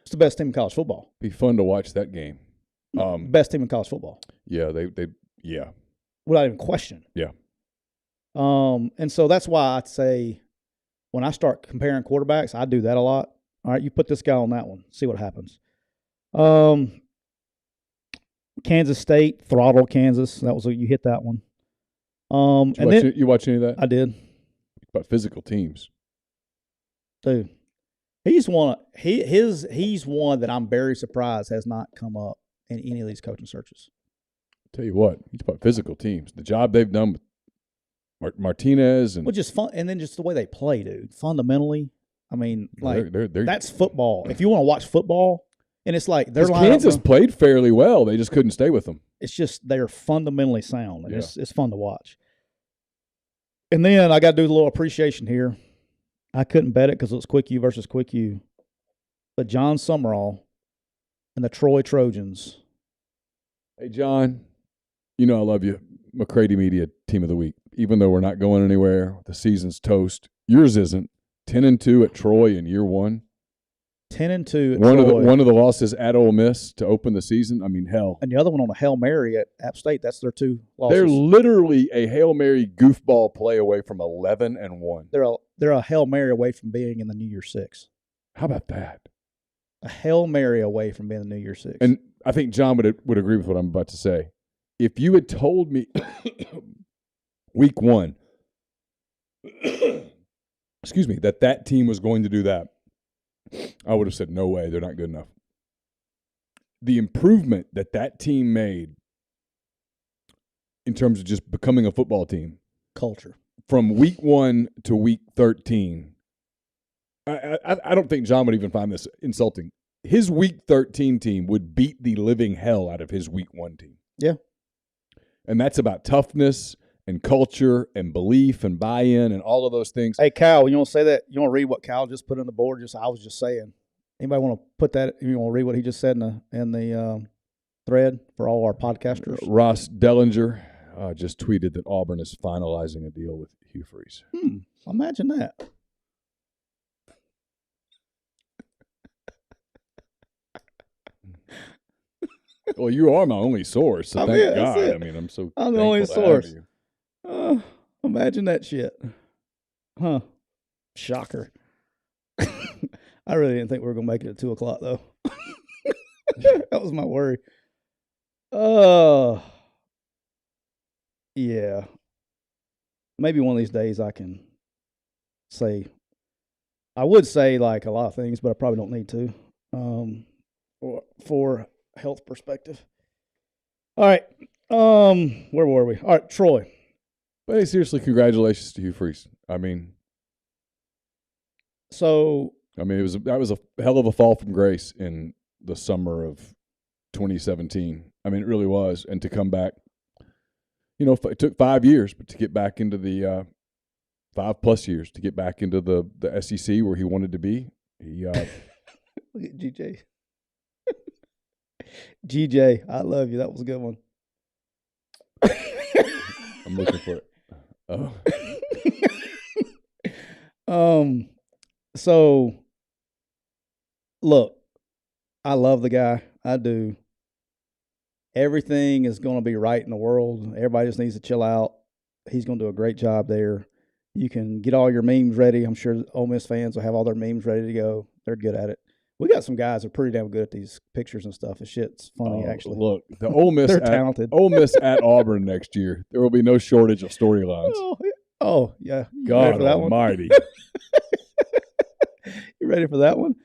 It's the best team in college football. Be fun to watch that game. Best team in college football. Yeah, yeah. Without even question. Yeah. And so that's why I'd say when I start comparing quarterbacks, I do that a lot. All right, you put this guy on that one, see what happens. Kansas State throttled Kansas. That was you hit that one. You watch any of that? I did. About physical teams, dude. He's one that I'm very surprised has not come up in any of these coaching searches. Tell you what, he's about physical teams. The job they've done with Martinez and just fun, and then just the way they play, dude. Fundamentally, I mean, like they're, that's football. If you want to watch football, and it's like Kansas played fairly well, they just couldn't stay with them. It's just they're fundamentally sound, and it's fun to watch. And then I got to do a little appreciation here. I couldn't bet it because it was Quick U versus Quick U. But John Summerall and the Troy Trojans. Hey, John, you know I love you. McCready Media Team of the Week. Even though we're not going anywhere, the season's toast. Yours isn't. 10-2 at Troy in year one. 10-2 at Troy. One of the losses at Ole Miss to open the season. I mean, hell. And the other one on a Hail Mary at App State. That's their 2 losses. They're literally a Hail Mary goofball play away from 11-1. They're a Hail Mary away from being in the New Year Six. How about that? A Hail Mary away from being in the New Year Six. And I think John would agree with what I'm about to say. If you had told me week one, excuse me, that team was going to do that, I would have said, no way, they're not good enough. The improvement that team made in terms of just becoming a football team. Culture. From week 1 to week 13, I don't think John would even find this insulting. His week 13 team would beat the living hell out of his week 1 team. Yeah. And that's about toughness and culture and belief and buy-in and all of those things. Hey, Cal, you want to say that? You want to read what Cal just put on the board? I was just saying. Anybody want to put that? You want to read what he just said in the thread for all our podcasters? Ross Dellinger just tweeted that Auburn is finalizing a deal with Hugh Freeze. Imagine that. Well, you are my only source, so thank God. I mean, I'm the only source. Imagine that shit. Huh. Shocker. I really didn't think we were going to make it at 2 o'clock, though. That was my worry. Yeah. Maybe one of these days I can say, I would say like a lot of things, but I probably don't need to for health perspective. All right. Where were we? All right, Troy. But hey, seriously, congratulations to Hugh Freeze. I mean, that was a hell of a fall from grace in the summer of 2017. I mean, it really was. And to come back, it took 5 years, but to get back into the 5+ years to get back into the SEC where he wanted to be. He look at GJ. GJ, I love you. That was a good one. I'm looking for it. Oh. So look, I love the guy. I do. Everything is going to be right in the world. Everybody just needs to chill out. He's going to do a great job there. You can get all your memes ready. I'm sure Ole Miss fans will have all their memes ready to go. They're good at it. We got some guys that are pretty damn good at these pictures and stuff. The shit's funny, actually. Look, the Ole Miss they're talented. Ole Miss at Auburn next year. There will be no shortage of storylines. Oh yeah. God almighty. You ready for that one?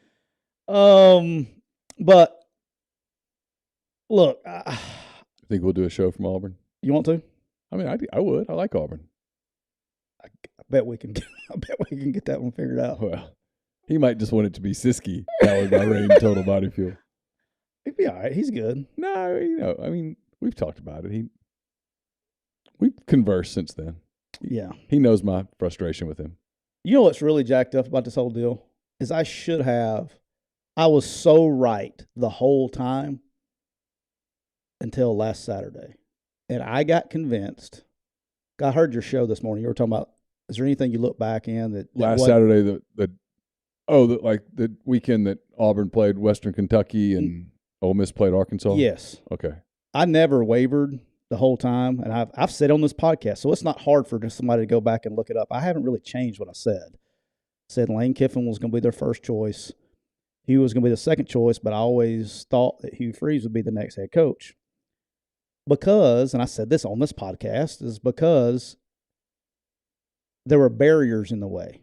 But look, I think we'll do a show from Auburn. You want to? I mean, I would. I like Auburn. I bet we can. I bet we can get that one figured out. Well, he might just want it to be Siskey, powered by Rain Total Body Fuel. He'd be all right. He's good. No, I mean, we've talked about it. We've conversed since then. Yeah. He knows my frustration with him. You know what's really jacked up about this whole deal is I was so right the whole time until last Saturday. And I got convinced. I heard your show this morning. You were talking about, is there anything you look back in that last Saturday, the weekend that Auburn played Western Kentucky and Ole Miss played Arkansas? Yes. Okay. I never wavered the whole time, and I've said on this podcast, so it's not hard for somebody to go back and look it up. I haven't really changed what I said. I said Lane Kiffin was going to be their first choice. Hugh was going to be the second choice, but I always thought that Hugh Freeze would be the next head coach. Because, and I said this on this podcast, is because there were barriers in the way.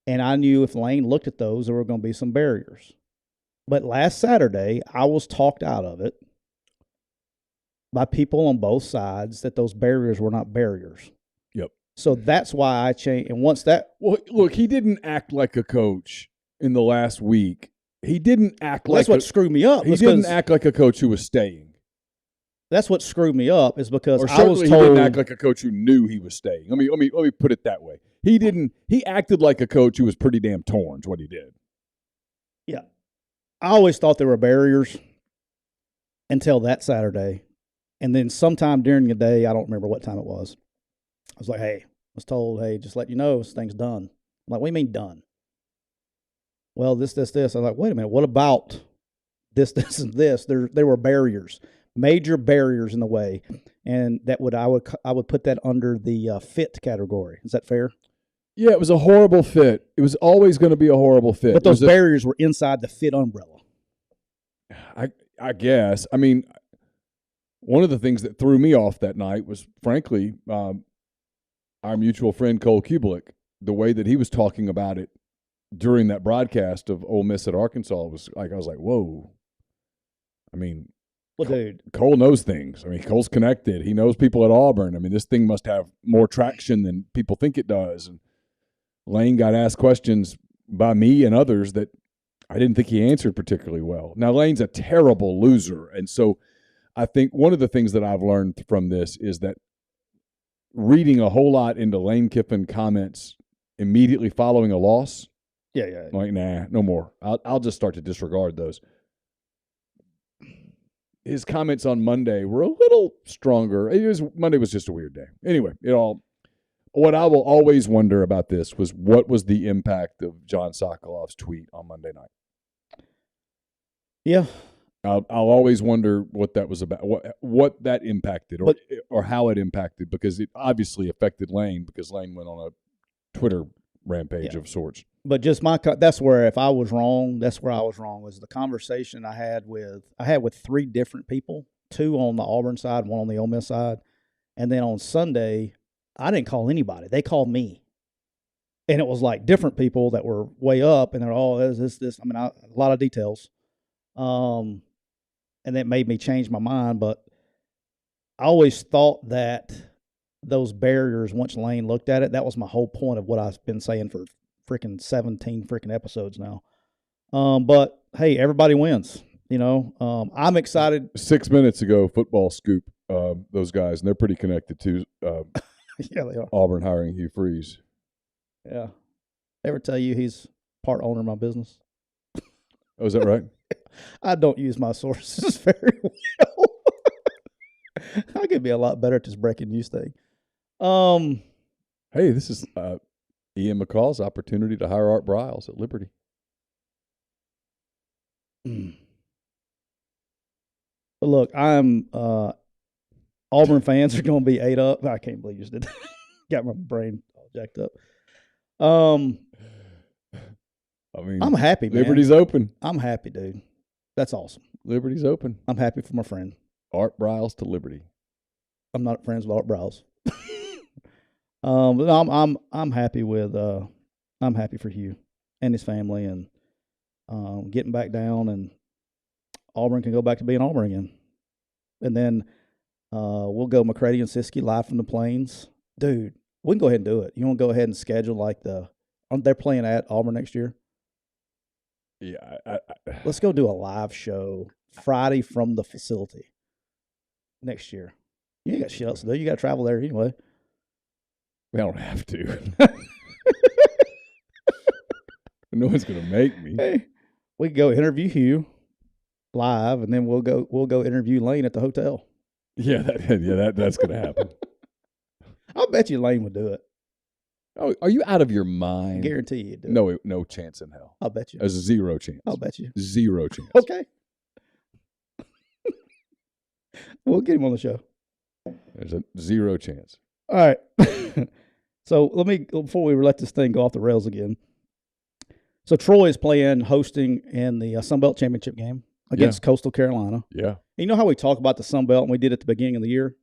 And I knew if Lane looked at those, there were going to be some barriers. But last Saturday, I was talked out of it by people on both sides that those barriers were not barriers. Yep. So that's why I changed. And once that... Well, look, he didn't act like a coach in the last week. He didn't act like... That's what screwed me up. He didn't act like a coach who was staying. That's what screwed me up is because or I was told... he didn't act like a coach who knew he was staying. Let me put it that way. He acted like a coach who was pretty damn torn is what he did. Yeah. I always thought there were barriers until that Saturday. And then sometime during the day, I don't remember what time it was, I was like, I was told, just let you know, this thing's done. I'm like, what do you mean done? Well, this. I was like, wait a minute, what about this, and this? There were barriers, major barriers in the way. And I would put that under the fit category. Is that fair? Yeah, it was a horrible fit. It was always going to be a horrible fit. But those barriers were inside the fit umbrella. I guess. I mean, one of the things that threw me off that night was, frankly, our mutual friend Cole Kubelik, the way that he was talking about it during that broadcast of Ole Miss at Arkansas was like, I was like, whoa. I mean, well, dude, Cole knows things. I mean, Cole's connected. He knows people at Auburn. I mean, this thing must have more traction than people think it does. And Lane got asked questions by me and others that I didn't think he answered particularly well. Now, Lane's a terrible loser, and so I think one of the things that I've learned from this is that reading a whole lot into Lane Kiffin comments immediately following a loss, like, nah, no more. I'll just start to disregard those. His comments on Monday were a little stronger. Monday was just a weird day. Anyway, what I will always wonder about this was what was the impact of John Sokolov's tweet on Monday night? Yeah. I'll always wonder what that was about, what that impacted or how it impacted, because it obviously affected Lane because Lane went on a Twitter rampage of sorts. But just that's where if I was wrong, that's where I was wrong, was the conversation I had with three different people, two on the Auburn side, one on the Ole Miss side. And then on Sunday, I didn't call anybody. They called me. And it was like different people that were way up, and they're all, this. I mean, a lot of details. And that made me change my mind. But I always thought that those barriers, once Lane looked at it, that was my whole point of what I've been saying for freaking 17 freaking episodes now. But hey, everybody wins. I'm excited. 6 minutes ago, Football Scoop, those guys, and they're pretty connected too. Yeah, they are. Auburn hiring Hugh Freeze. Yeah. Ever tell you he's part owner of my business? Oh, is that right? I don't use my sources very well. I could be a lot better at this breaking news thing. Hey, this is Ian McCall's opportunity to hire Art Briles at Liberty. But look, I'm Auburn fans are going to be ate up. I can't believe you just did that. Got my brain all jacked up. I mean, I'm happy, man. Liberty's open. I'm happy, dude. That's awesome. Liberty's open. I'm happy for my friend. Art Briles to Liberty. I'm not friends with Art Briles. But I'm happy with I'm happy for Hugh and his family, and getting back down, and Auburn can go back to being Auburn again. And then we'll go McCready and Siskey live from the plains. Dude, we can go ahead and do it. You want to go ahead and schedule they're playing at Auburn next year? Yeah. Let's go do a live show Friday from the facility next year. You ain't got shit else to do. You got to travel there anyway. I don't have to. No one's gonna make me. Hey, we can go interview Hugh live, and then we'll go interview Lane at the hotel. Yeah, that's gonna happen. I'll bet you Lane would do it. Oh, are you out of your I mind? guarantee you do it. No chance in hell. I'll bet you. There's a zero chance. I'll bet you. Zero chance. Okay. We'll get him on the show. There's a zero chance. All right. So before we let this thing go off the rails again. So Troy is hosting in the Sun Belt Championship game against Coastal Carolina. Yeah. You know how we talk about the Sun Belt and we did at the beginning of the year?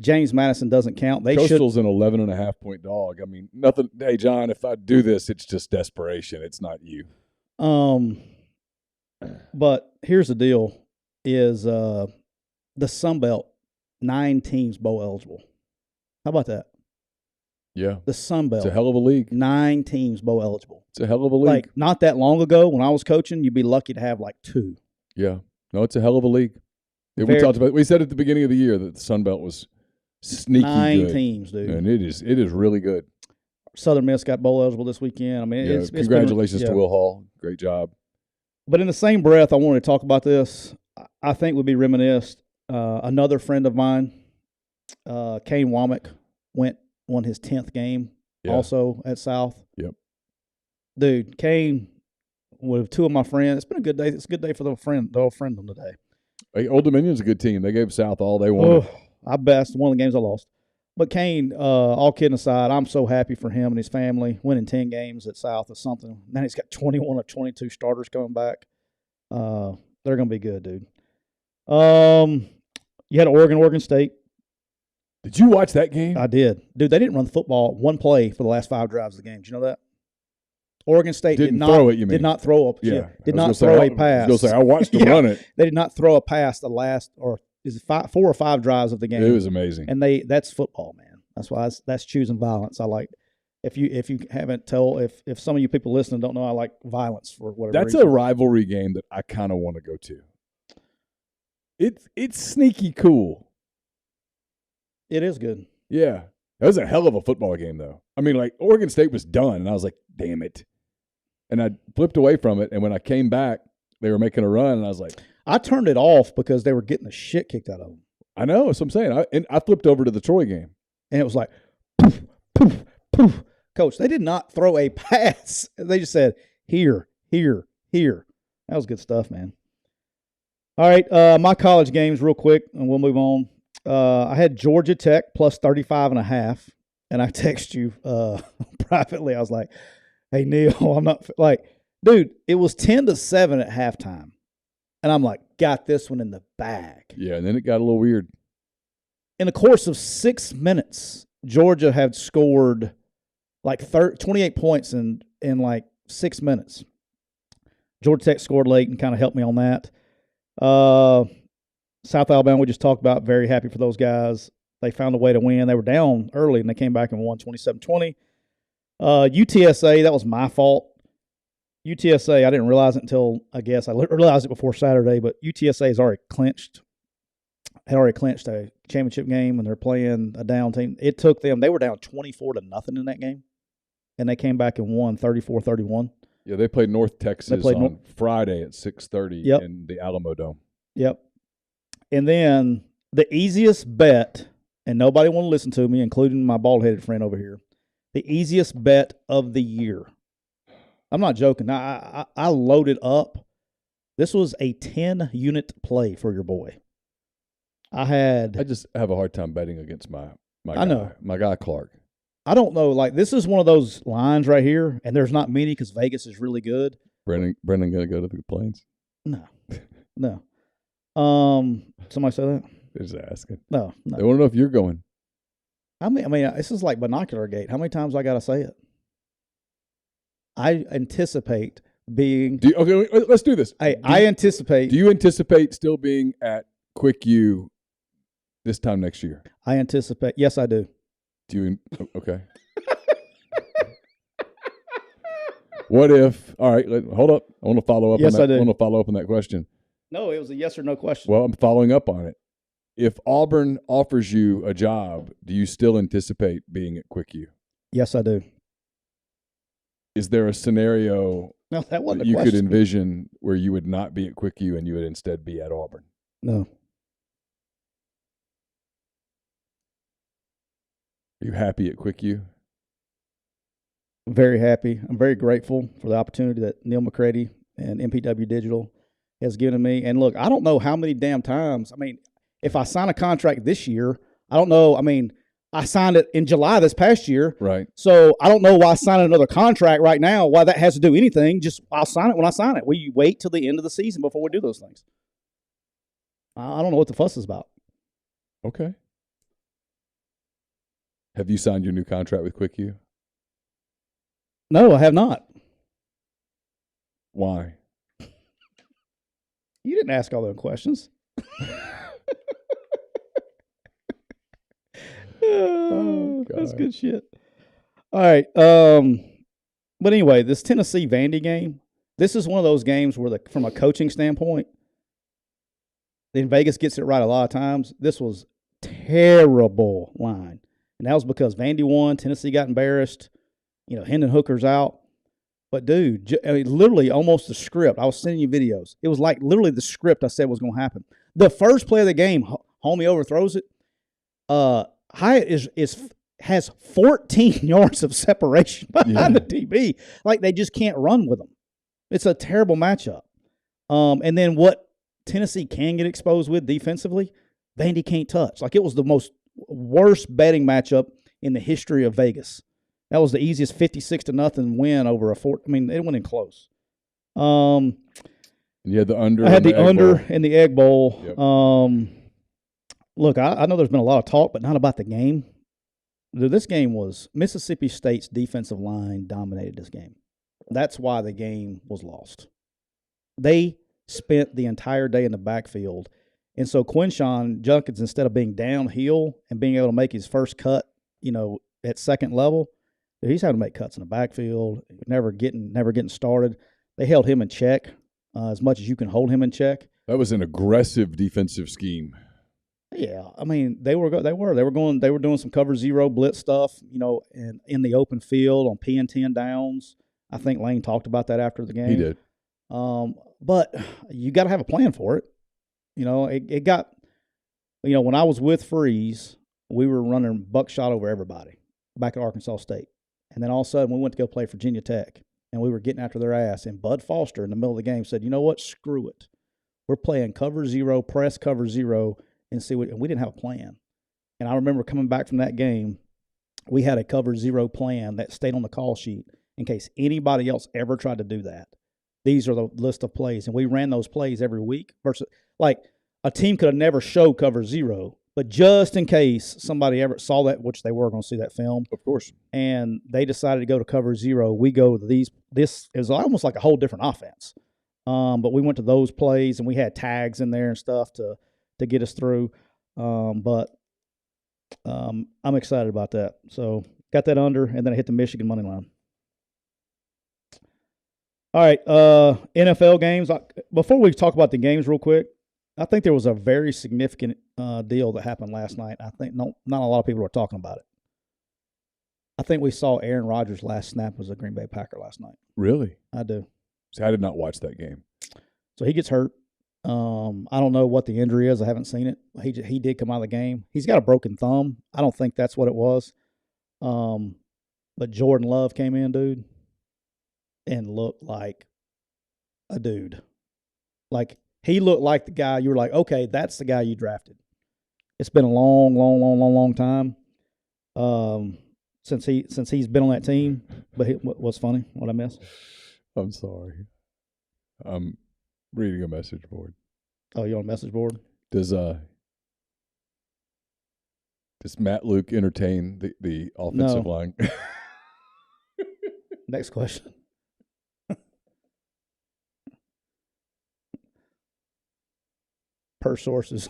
James Madison doesn't count. Coastal's an 11.5-point dog. I mean, nothing. Hey, John, if I do this, it's just desperation. It's not you. But here's the deal: is the Sun Belt 9 teams bowl eligible? How about that? Yeah, the Sun Belt. It's a hell of a league. 9 teams bowl eligible. It's a hell of a league. Like not that long ago, when I was coaching, you'd be lucky to have like 2. Yeah, no, it's a hell of a league. We talked about. We said at the beginning of the year that the Sun Belt was sneaky 9 good. teams, dude, and it is really good. Southern Miss got bowl eligible this weekend. I mean, congratulations to Will Hall. Great job. But in the same breath, I wanted to talk about this. I think would be reminisced. Another friend of mine, Kane Womack, won his 10th game also at South. Yep. Dude, Kane with 2 of my friends. It's been a good day. It's a good day for the old friend today. Hey, Old Dominion's a good team. They gave South all they wanted. I best one of the games I lost. But Kane, all kidding aside, I'm so happy for him and his family. Winning 10 games at South is something. Now he's got 21 of 22 starters coming back. They're going to be good, dude. You had Oregon State. Did you watch that game? I did. Dude, they didn't run the football one play for the last 5 drives of the game. Did you know that? Oregon State did not throw it, you mean? Did not throw a pass. I watched them run it. They did not throw a pass the last, or is it 4 or 5 drives of the game. It was amazing. And that's football, man. That's why that's choosing violence. I like if you haven't told if some of you people listening don't know, I like violence for whatever That's reason. a rivalry game that I kind of want to go to. It's sneaky cool. It is good. Yeah. That was a hell of a football game, though. I mean, like, Oregon State was done, and I was like, damn it. And I flipped away from it, and when I came back, they were making a run, and I was like. I turned it off because they were getting the shit kicked out of them. I know. That's what I'm saying. I flipped over to the Troy game. And it was like, poof, poof, poof. Coach, they did not throw a pass. They just said, here, here, here. That was good stuff, man. All right, my college games real quick, and we'll move on. I had Georgia Tech plus 35.5, and I text you privately. I was like, hey, Neal, I'm not – like, dude, it was 10-7 at halftime. And I'm like, got this one in the bag. Yeah, and then it got a little weird. In the course of 6 minutes, Georgia had scored like 28 points in like 6 minutes. Georgia Tech scored late and kind of helped me on that. South Alabama, we just talked about, very happy for those guys. They found a way to win. They were down early, and they came back and won 27-20. UTSA, that was my fault. UTSA, I didn't realize it until, I guess, I realized it before Saturday, but UTSA had already clinched a championship game, and they're playing a down team. It took them, they were down 24-0 in that game, and they came back and won 34-31. Yeah, they played North Texas on Friday at 6:30 in the Alamo Dome. Yep. And then the easiest bet, and nobody want to listen to me, including my bald-headed friend over here, the easiest bet of the year. I'm not joking. I loaded up. This was a 10-unit play for your boy. I just have a hard time betting against my guy Clark. I don't know. Like, this is one of those lines right here, and there's not many because Vegas is really good. Brendan going to go to the Plains? No. Somebody say that? They're just asking. No. They want to know if you're going. I mean, this is like binocular gate. How many times I got to say it? I anticipate being. Okay, let's do this. I anticipate. Do you anticipate still being at Quick U this time next year? I anticipate. Yes, I do. Okay. What if? All right, hold up. I want to follow up. Yes, on that. I do. I want to follow up on that question. No, it was a yes or no question. Well, I'm following up on it. If Auburn offers you a job, do you still anticipate being at QuickU? Yes, I do. Is there a scenario No, that wasn't that a you could question. envision where you would not be at QuickU and you would instead be at Auburn? No. Are you happy at QuickU? I'm very happy. I'm very grateful for the opportunity that Neal McCready and MPW Digital has given me. And look, I don't know how many damn times. I mean, if I sign a contract this year, I don't know. I mean, I signed it in July this past year. Right. So I don't know why signing another contract right now, why that has to do anything. Just I'll sign it when I sign it. We wait till the end of the season before we do those things. I don't know what the fuss is about. Okay. Have you signed your new contract with QuickU? No, I have not. Why? You didn't ask all those questions. That's good shit. All right. But anyway, this Tennessee Vandy game, this is one of those games where, from a coaching standpoint, then Vegas gets it right a lot of times. This was terrible line. And that was because Vandy won. Tennessee got embarrassed. Hendon Hooker's out. But, dude, literally almost the script. I was sending you videos. It was like literally the script I said was going to happen. The first play of the game, homie overthrows it. Hyatt has 14 yards of separation behind the DB. Like, they just can't run with them. It's a terrible matchup. And then what Tennessee can get exposed with defensively, Vandy can't touch. Like, it was the worst betting matchup in the history of Vegas. That was the easiest 56-0 win over a fort. I mean, it went in close. You had the under. I had the under in the Egg Bowl. Yep. Look, I know there's been a lot of talk, but not about the game. This game was Mississippi State's defensive line dominated this game. That's why the game was lost. They spent the entire day in the backfield. And so Quinshon Judkins, instead of being downhill and being able to make his first cut, at second level, he's having to make cuts in the backfield, never getting started. They held him in check as much as you can hold him in check. That was an aggressive defensive scheme. Yeah, I mean they were doing some cover zero blitz stuff, and in the open field on P&10 downs. I think Lane talked about that after the game. He did. But you got to have a plan for it. It got. When I was with Freeze, we were running buckshot over everybody back at Arkansas State, and then all of a sudden we went to go play Virginia Tech, and we were getting after their ass. And Bud Foster in the middle of the game said, "You know what? Screw it. We're playing cover zero, press cover zero." And we didn't have a plan. And I remember coming back from that game, we had a cover zero plan that stayed on the call sheet in case anybody else ever tried to do that. These are the list of plays. And we ran those plays every week versus like a team could have never showed cover zero, but just in case somebody ever saw that, which they were going to see that film. Of course. And they decided to go to cover zero. We go to this is almost like a whole different offense. But we went to those plays and we had tags in there and stuff to get us through. But I'm excited about that. So got that under, and then I hit the Michigan money line. All right, NFL games. Before we talk about the games real quick, I think there was a very significant deal that happened last night. I think not a lot of people are talking about it. I think we saw Aaron Rodgers' last snap was a Green Bay Packer last night. Really? I do. See, I did not watch that game. So he gets hurt. I don't know what the injury is. I haven't seen it. He did come out of the game. He's got a broken thumb. I don't think that's what it was. But Jordan Love came in, dude, and looked like a dude. Like, he looked like the guy you were like, okay, that's the guy you drafted. It's been a long time since he's been on that team. But what's funny? What I missed? I'm sorry. I'm reading a message board. Oh, you on a message board? Does Matt Luke entertain the offensive line? Next question. Per sources.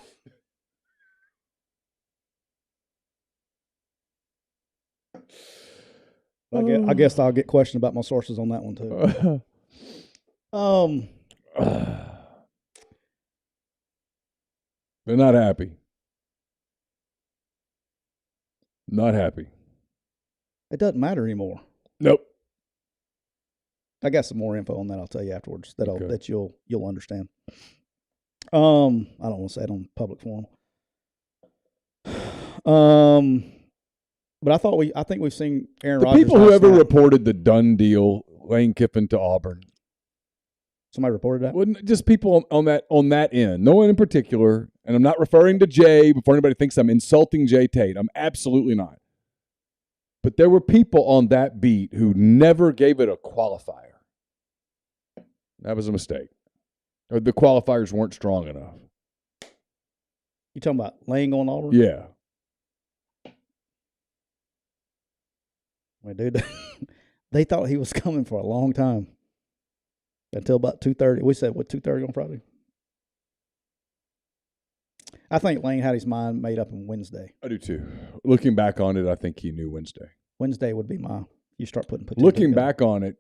I guess I'll get questioned about my sources on that one too. They're not happy. Not happy. It doesn't matter anymore. Nope. I got some more info on that. I'll tell you afterwards. That you'll understand. I don't want to say it on public forum. But I think we've seen Aaron Rodgers. The people who ever reported the done deal, Lane Kiffin to Auburn. Somebody reported that? Well, just people on that end. No one in particular. And I'm not referring to Jay before anybody thinks I'm insulting Jay Tate. I'm absolutely not. But there were people on that beat who never gave it a qualifier. That was a mistake. Or the qualifiers weren't strong enough. You talking about Lane going Auburn? Yeah. My dude, they thought he was coming for a long time. Until about 2:30. We said, 2:30 on Friday? I think Lane had his mind made up on Wednesday. I do too. Looking back on it, I think he knew Wednesday. Wednesday would be you start putting Looking back on it,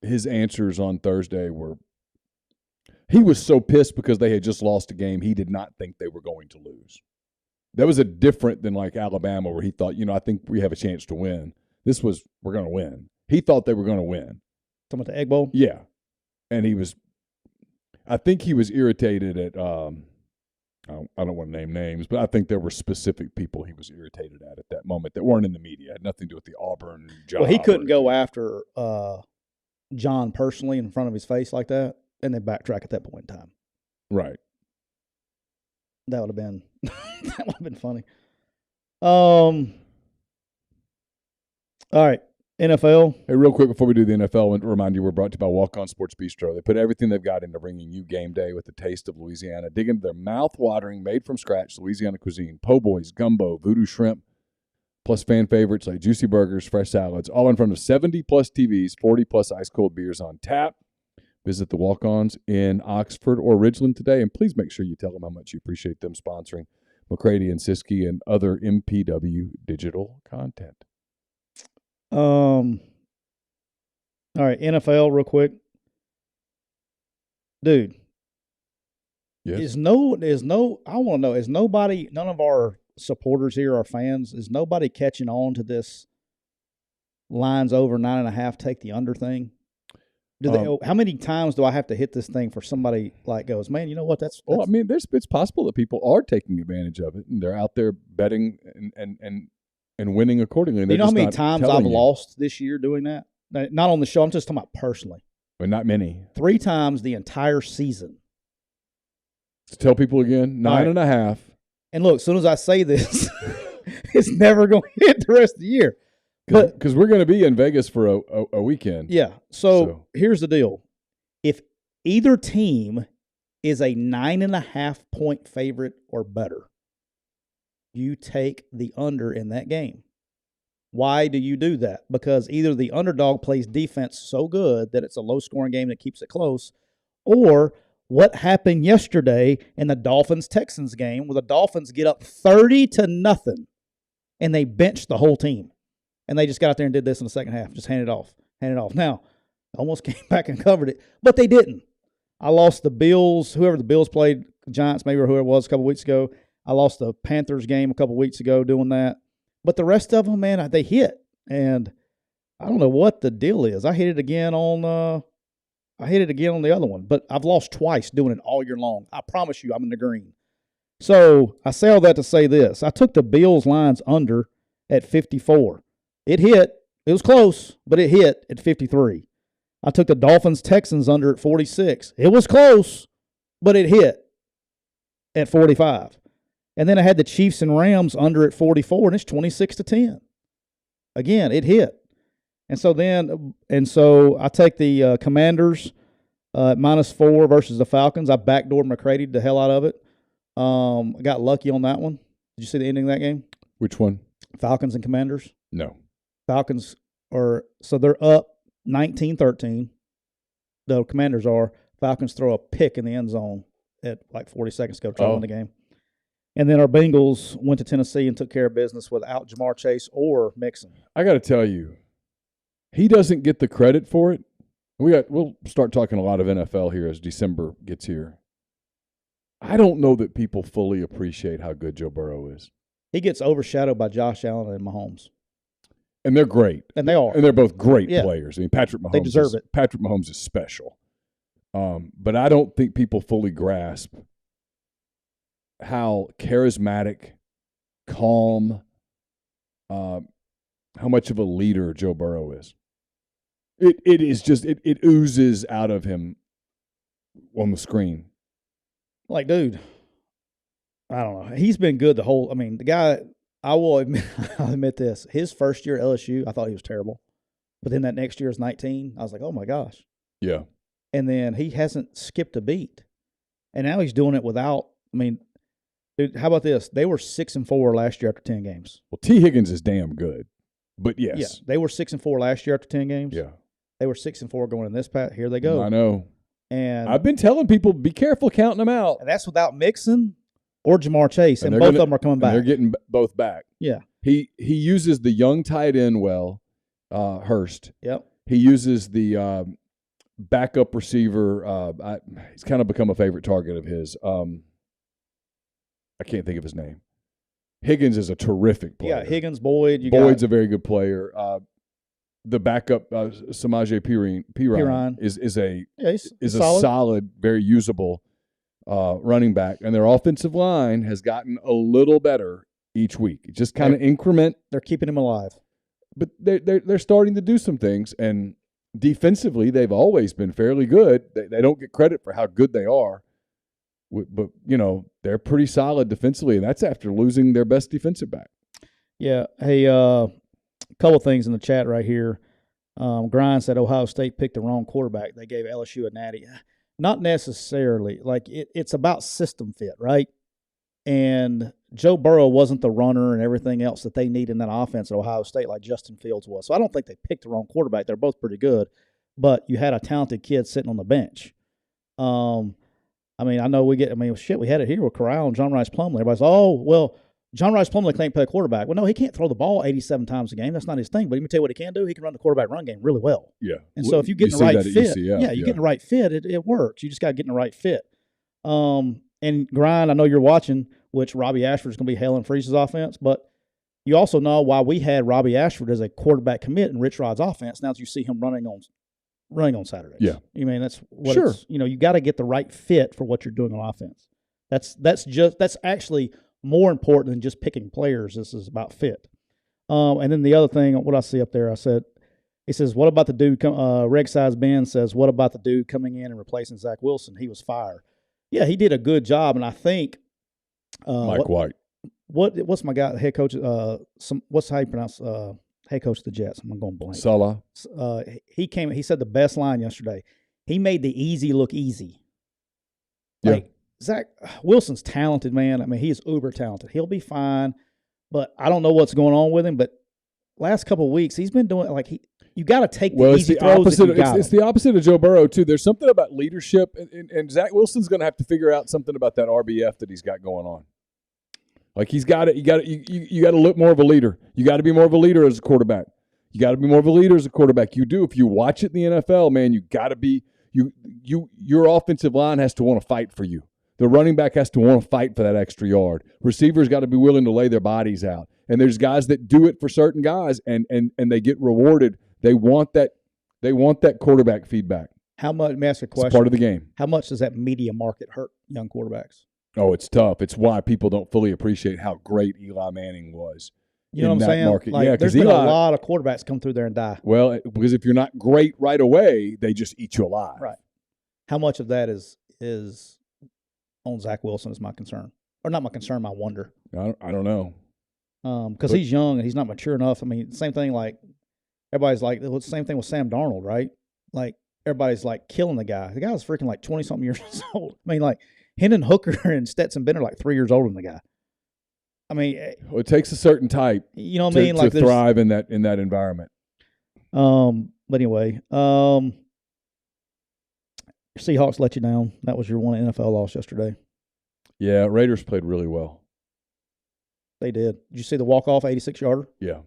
his answers on Thursday were, he was so pissed because they had just lost a game he did not think they were going to lose. That was a different than like Alabama where he thought, I think we have a chance to win. This was, we're going to win. He thought they were going to win. Talking about the Egg Bowl? Yeah. And I think he was irritated at, I don't want to name names, but I think there were specific people he was irritated at that moment that weren't in the media. It had nothing to do with the Auburn job. Well, he couldn't go after John personally in front of his face like that and then backtrack at that point in time. Right. That would have been funny. All right. NFL. Hey, real quick before we do the NFL, I want to remind you we're brought to you by Walk-On Sports Bistro. They put everything they've got into bringing you game day with the taste of Louisiana. Dig into their mouth-watering, made-from-scratch Louisiana cuisine, po' boys, gumbo, voodoo shrimp, plus fan favorites like juicy burgers, fresh salads, all in front of 70-plus TVs, 40-plus ice-cold beers on tap. Visit the Walk-Ons in Oxford or Ridgeland today, and please make sure you tell them how much you appreciate them sponsoring McCready and Siskey and other MPW digital content. All right, NFL real quick. Dude. Yes. I want to know, none of our supporters here, our fans, is nobody catching on to this lines over 9.5, take the under thing? How many times do I have to hit this thing for somebody like goes, man, you know what? That's well, I mean, it's possible that people are taking advantage of it and they're out there betting and winning accordingly. You know how many times I've lost this year doing that? Not on the show. I'm just talking about personally. But not many. 3 times the entire season. To tell people again, 9.5. And look, as soon as I say this, it's never going to hit the rest of the year. Because we're going to be in Vegas for a weekend. Yeah. So here's the deal. If either team is a 9.5-point favorite or better, you take the under in that game. Why do you do that? Because either the underdog plays defense so good that it's a low-scoring game that keeps it close, or what happened yesterday in the Dolphins-Texans game where the Dolphins get up 30-0 and they bench the whole team. And they just got out there and did this in the second half. Just hand it off. Now, I almost came back and covered it, but they didn't. I lost the Bills, whoever the Bills played, Giants maybe or whoever it was a couple weeks ago. I lost the Panthers game a couple weeks ago doing that. But the rest of them, man, they hit. And I don't know what the deal is. I hit it again on the other one. But I've lost twice doing it all year long. I promise you I'm in the green. So I say all that to say this. I took the Bills lines under at 54. It hit. It was close, but it hit at 53. I took the Dolphins-Texans under at 46. It was close, but it hit at 45. And then I had the Chiefs and Rams under at 44, and it's 26-10. Again, it hit. And so I take the Commanders at -4 versus the Falcons. I backdoored McCready the hell out of it. I got lucky on that one. Did you see the ending of that game? Which one? Falcons and Commanders. No. Falcons they're up 19-13. The Commanders are. Falcons throw a pick in the end zone at like 40 seconds to go try to win the game. And then our Bengals went to Tennessee and took care of business without Jamar Chase or Mixon. I got to tell you, he doesn't get the credit for it. We'll start talking a lot of NFL here as December gets here. I don't know that people fully appreciate how good Joe Burrow is. he gets overshadowed by Josh Allen and Mahomes. And they're great. And they are. And they're both great players. I mean, Patrick Mahomes. They deserve it. Patrick Mahomes is special. But I don't think people fully grasp how charismatic, calm, how much of a leader Joe Burrow is. It is just it oozes out of him on the screen. Like, dude, I don't know. He's been good the whole. I mean, the guy. I'll admit this. His first year at LSU, I thought he was terrible. But then that next year is 19. I was like, oh, my gosh. Yeah. And then he hasn't skipped a beat. And now he's doing it without – I mean, dude, how about this? They were 6-4 last year after 10 games. Well, T. Higgins is damn good. But, yes. Yeah, they were 6-4 last year after 10 games. Yeah. They were 6-4 going in this path. Here they go. I know. And I've been telling people, be careful counting them out. And that's without Mixon or Jamar Chase, and both of them are coming back. They're getting both back. Yeah. He uses the young tight end well, Hurst. Yep. He uses the backup receiver. He's kind of become a favorite target of his. I can't think of his name. Higgins is a terrific player. Yeah, Higgins, Boyd. Boyd's a very good player. The backup, Samaje Perine is a solid, very usable running back, and their offensive line has gotten a little better each week. Just kind of increment. They're keeping him alive, but they're starting to do some things. And defensively, they've always been fairly good. They don't get credit for how good they are, but they're pretty solid defensively, and that's after losing their best defensive back. Yeah. Hey, a couple things in the chat right here. Grind said Ohio State picked the wrong quarterback. They gave LSU a natty. Not necessarily. Like, it's about system fit, right? And Joe Burrow wasn't the runner and everything else that they need in that offense at Ohio State like Justin Fields was. So I don't think they picked the wrong quarterback. They're both pretty good. But you had a talented kid sitting on the bench. I mean, I know we had it here with Corral and John Rice Plumlee. Everybody's, John Rice Plumlee can't play quarterback. Well, no, he can't throw the ball 87 times a game. That's not his thing. But let me tell you what he can do. He can run the quarterback run game really well. Yeah. And so if you get in the right fit, get in the right fit, it works. You just got to get in the right fit. And Grind, I know you're watching, which Robbie Ashford is going to be Helen Freese's offense, but you also know why we had Robbie Ashford as a quarterback commit in Rich Rod's offense. Now that you see him running on Saturdays. Yeah. I mean, that's what it's, you got to get the right fit for what you're doing on offense. That's actually more important than just picking players. This is about fit. And then the other thing, what I see up there, he says, what about the dude, Reg Size Ben says, what about the dude coming in and replacing Zach Wilson? He was fired. Yeah, he did a good job, and I think Mike White. What's my guy, head coach? What's how you pronounce head coach of the Jets? I'm going blank. Salah. He said the best line yesterday. He made the easy look easy. Yeah. Zach Wilson's talented, man. I mean, he is uber talented. He'll be fine, but I don't know what's going on with him. But last couple of weeks, he's been doing you got to take the easy throws. It's the opposite of Joe Burrow too. There's something about leadership, and Zach Wilson's going to have to figure out something about that RBF that he's got going on. Like you got to look more of a leader. You got to be more of a leader as a quarterback. You got to be more of a leader as a quarterback. You do. If you watch it in the NFL, man, you got to be your offensive line has to want to fight for you. The running back has to want to fight for that extra yard. Receivers got to be willing to lay their bodies out. And there's guys that do it for certain guys, and they get rewarded. They want that quarterback feedback. How much? Let me ask you a question. It's part of the game. How much does that media market hurt young quarterbacks? Oh, it's tough. It's why people don't fully appreciate how great Eli Manning was. You know what I'm saying? Market. Yeah, there's been a lot of quarterbacks come through there and die. Well, because if you're not great right away, they just eat you alive. Right. How much of that is on Zach Wilson is my concern, or not my concern, my wonder. I don't know. Because he's young and he's not mature enough. I mean, same thing. Like everybody's like the same thing with Sam Darnold, right? Like everybody's like killing the guy. The guy was freaking like 20-something years old. I mean, like Hendon Hooker and Stetson Bennett are like 3 years older than the guy. I mean, well, it takes a certain type, you know what I mean, like to thrive in that environment. But anyway, your Seahawks let you down. That was your one NFL loss yesterday. Yeah, Raiders played really well. They did. Did you see the walk-off 86-yarder? Yeah.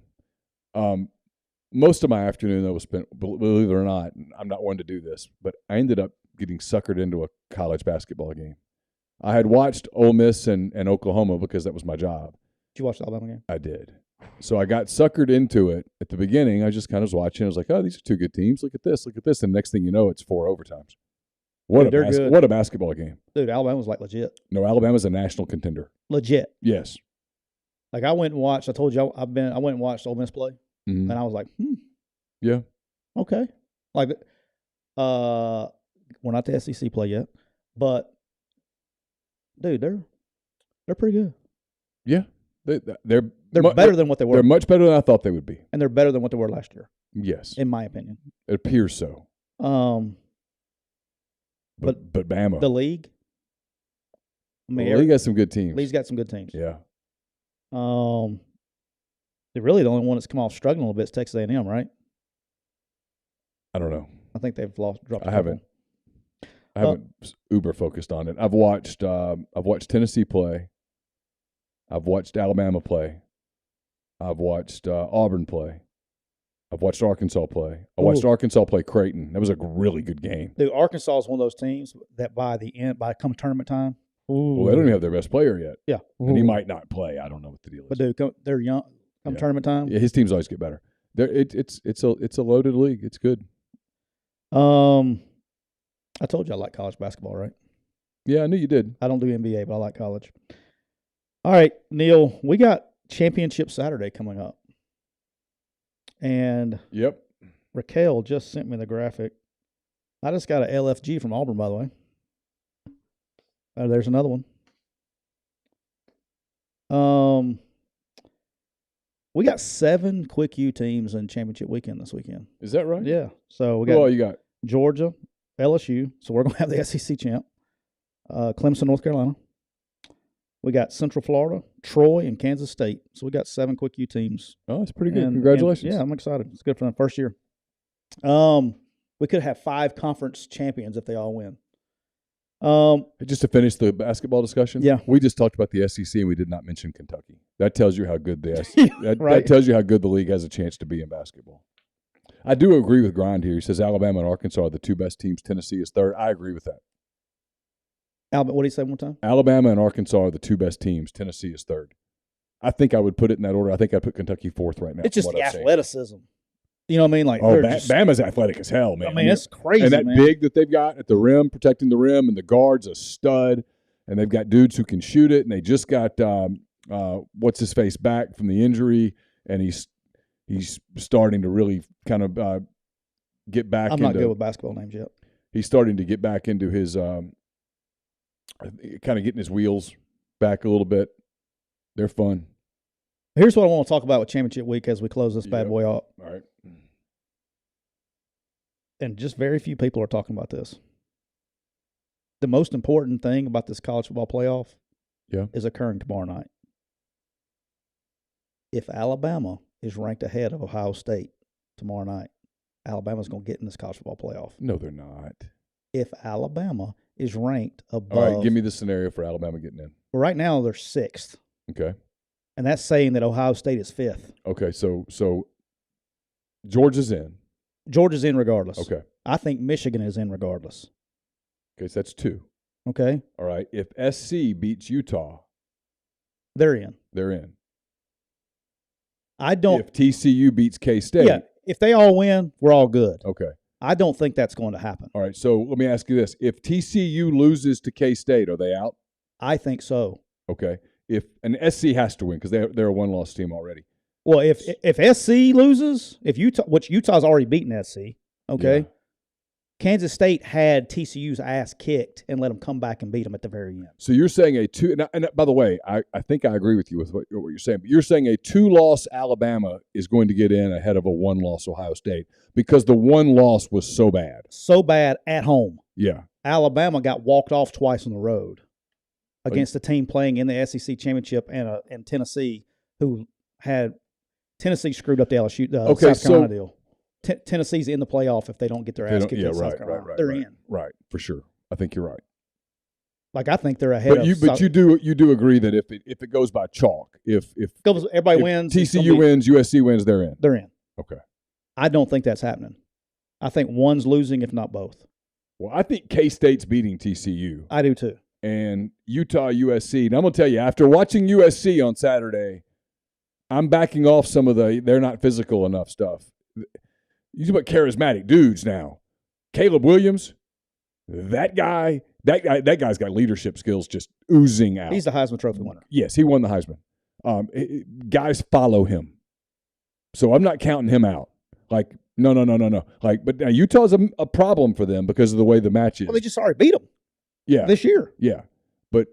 Most of my afternoon, though, was spent, believe it or not, I'm not one to do this, but I ended up getting suckered into a college basketball game. I had watched Ole Miss and Oklahoma because that was my job. Did you watch the Alabama game? I did. So I got suckered into it at the beginning. I just kind of was watching. I was like, oh, these are two good teams. Look at this. Look at this. And next thing you know, it's 4 overtimes. What a basketball game. Dude, Alabama's like legit. No, Alabama's a national contender. Legit. Yes. Like I went and watched. I told you I went and watched Ole Miss play, Mm-hmm. and I was like, Yeah. okay. Like, we're not the SEC play yet, but dude, they're pretty good. Yeah. They're better than what they were. They're much better than I thought they would be. And they're better than what they were last year. Yes. In my opinion. It appears so. But Bama. The league. I mean, the league has some good teams. League's got some good teams. Yeah. Really the only one that's come off struggling a little bit is Texas A&M, right? I don't know. I think they've dropped. I haven't uber focused on it. I've watched Tennessee play. I've watched Alabama play. I've watched Auburn play. I've watched Arkansas play. I watched Arkansas play Creighton. That was a really good game. Dude, Arkansas is one of those teams that by come tournament time. Well, they don't even have their best player yet. Yeah. And he might not play. I don't know what the deal is. But dude, they're young. Come tournament time. Yeah, his teams always get better. It's a loaded league. It's good. I told you I like college basketball, right? Yeah, I knew you did. I don't do NBA, but I like college. All right, Neal, we got Championship Saturday coming up. And yep, Raquel just sent me the graphic. I just got an LFG from Auburn, by the way. There's another one. We got 7 Quick U teams in championship weekend this weekend. Is that right? Yeah. So we got. Who all you got? Georgia, LSU. So we're gonna have the SEC champ. Clemson, North Carolina. We got Central Florida, Troy, and Kansas State. So we got 7 Quick U teams. Oh, that's pretty good. Congratulations. Yeah, I'm excited. It's good for the first year. We could have 5 conference champions if they all win. Just to finish the basketball discussion, yeah, we just talked about the SEC and we did not mention Kentucky. That tells you how good the SEC, that tells you how good the league has a chance to be in basketball. I do agree with Grind here. He says Alabama and Arkansas are the 2 best teams. Tennessee is 3rd. I agree with that. What did he say one time? Alabama and Arkansas are the 2 best teams. Tennessee is 3rd. I think I would put it in that order. I think I put Kentucky 4th right now. It's just the athleticism. You know what I mean? Like, Bama's athletic as hell, man. I mean, it's crazy, and that big that they've got at the rim, protecting the rim, and the guard's a stud, and they've got dudes who can shoot it, and they just got what's his face back from the injury, and he's starting to really kind of get back. I'm not good with basketball names yet. He's starting to get back into his kind of getting his wheels back a little bit. They're fun. Here's what I want to talk about with championship week as we close this bad boy up. All right. And just very few people are talking about this. The most important thing about this college football playoff is occurring tomorrow night. If Alabama is ranked ahead of Ohio State tomorrow night, Alabama's going to get in this college football playoff. No, they're not. If Alabama is ranked above. All right, give me the scenario for Alabama getting in. Well, right now they're 6th. Okay. And that's saying that Ohio State is 5th. Okay, so Georgia's in. Georgia's in regardless. Okay. I think Michigan is in regardless. Okay, so that's 2. Okay. All right. If SC beats Utah, they're in. They're in. If TCU beats K-State. If they all win, we're all good. Okay. I don't think that's going to happen. All right, so let me ask you this. If TCU loses to K-State, are they out? I think so. Okay. And SC has to win because they're a 1-loss team already. Well, if SC loses, which Utah's already beaten SC, okay, yeah. Kansas State had TCU's ass kicked and let them come back and beat them at the very end. So you're saying and by the way, I think I agree with you with what you're saying, but you're saying a 2-loss Alabama is going to get in ahead of a 1-loss Ohio State because the 1 loss was so bad. So bad at home. Yeah. Alabama got walked off twice on the road against a team playing in the SEC championship and Tennessee, who had Tennessee screwed up the LSU South Carolina deal. Tennessee's in the playoff if they don't get their ass kicked in South Carolina. They're in. Right, for sure. I think you're right. Like I think they're ahead. But you do agree that if it goes by chalk, if everybody wins, TCU wins, USC wins, they're in. They're in. Okay. I don't think that's happening. I think one's losing, if not both. Well, I think K-State's beating TCU. I do too. and Utah USC. And I'm going to tell you, after watching USC on Saturday, I'm backing off some of they're not physical enough stuff. You see what charismatic dudes now. Caleb Williams, that guy's got leadership skills just oozing out. He's the Heisman Trophy winner. Yes, he won the Heisman. Guys follow him. So I'm not counting him out. Like, no. Like, but now Utah's a problem for them because of the way the match is. Well, they just already beat them. Yeah. This year. Yeah. But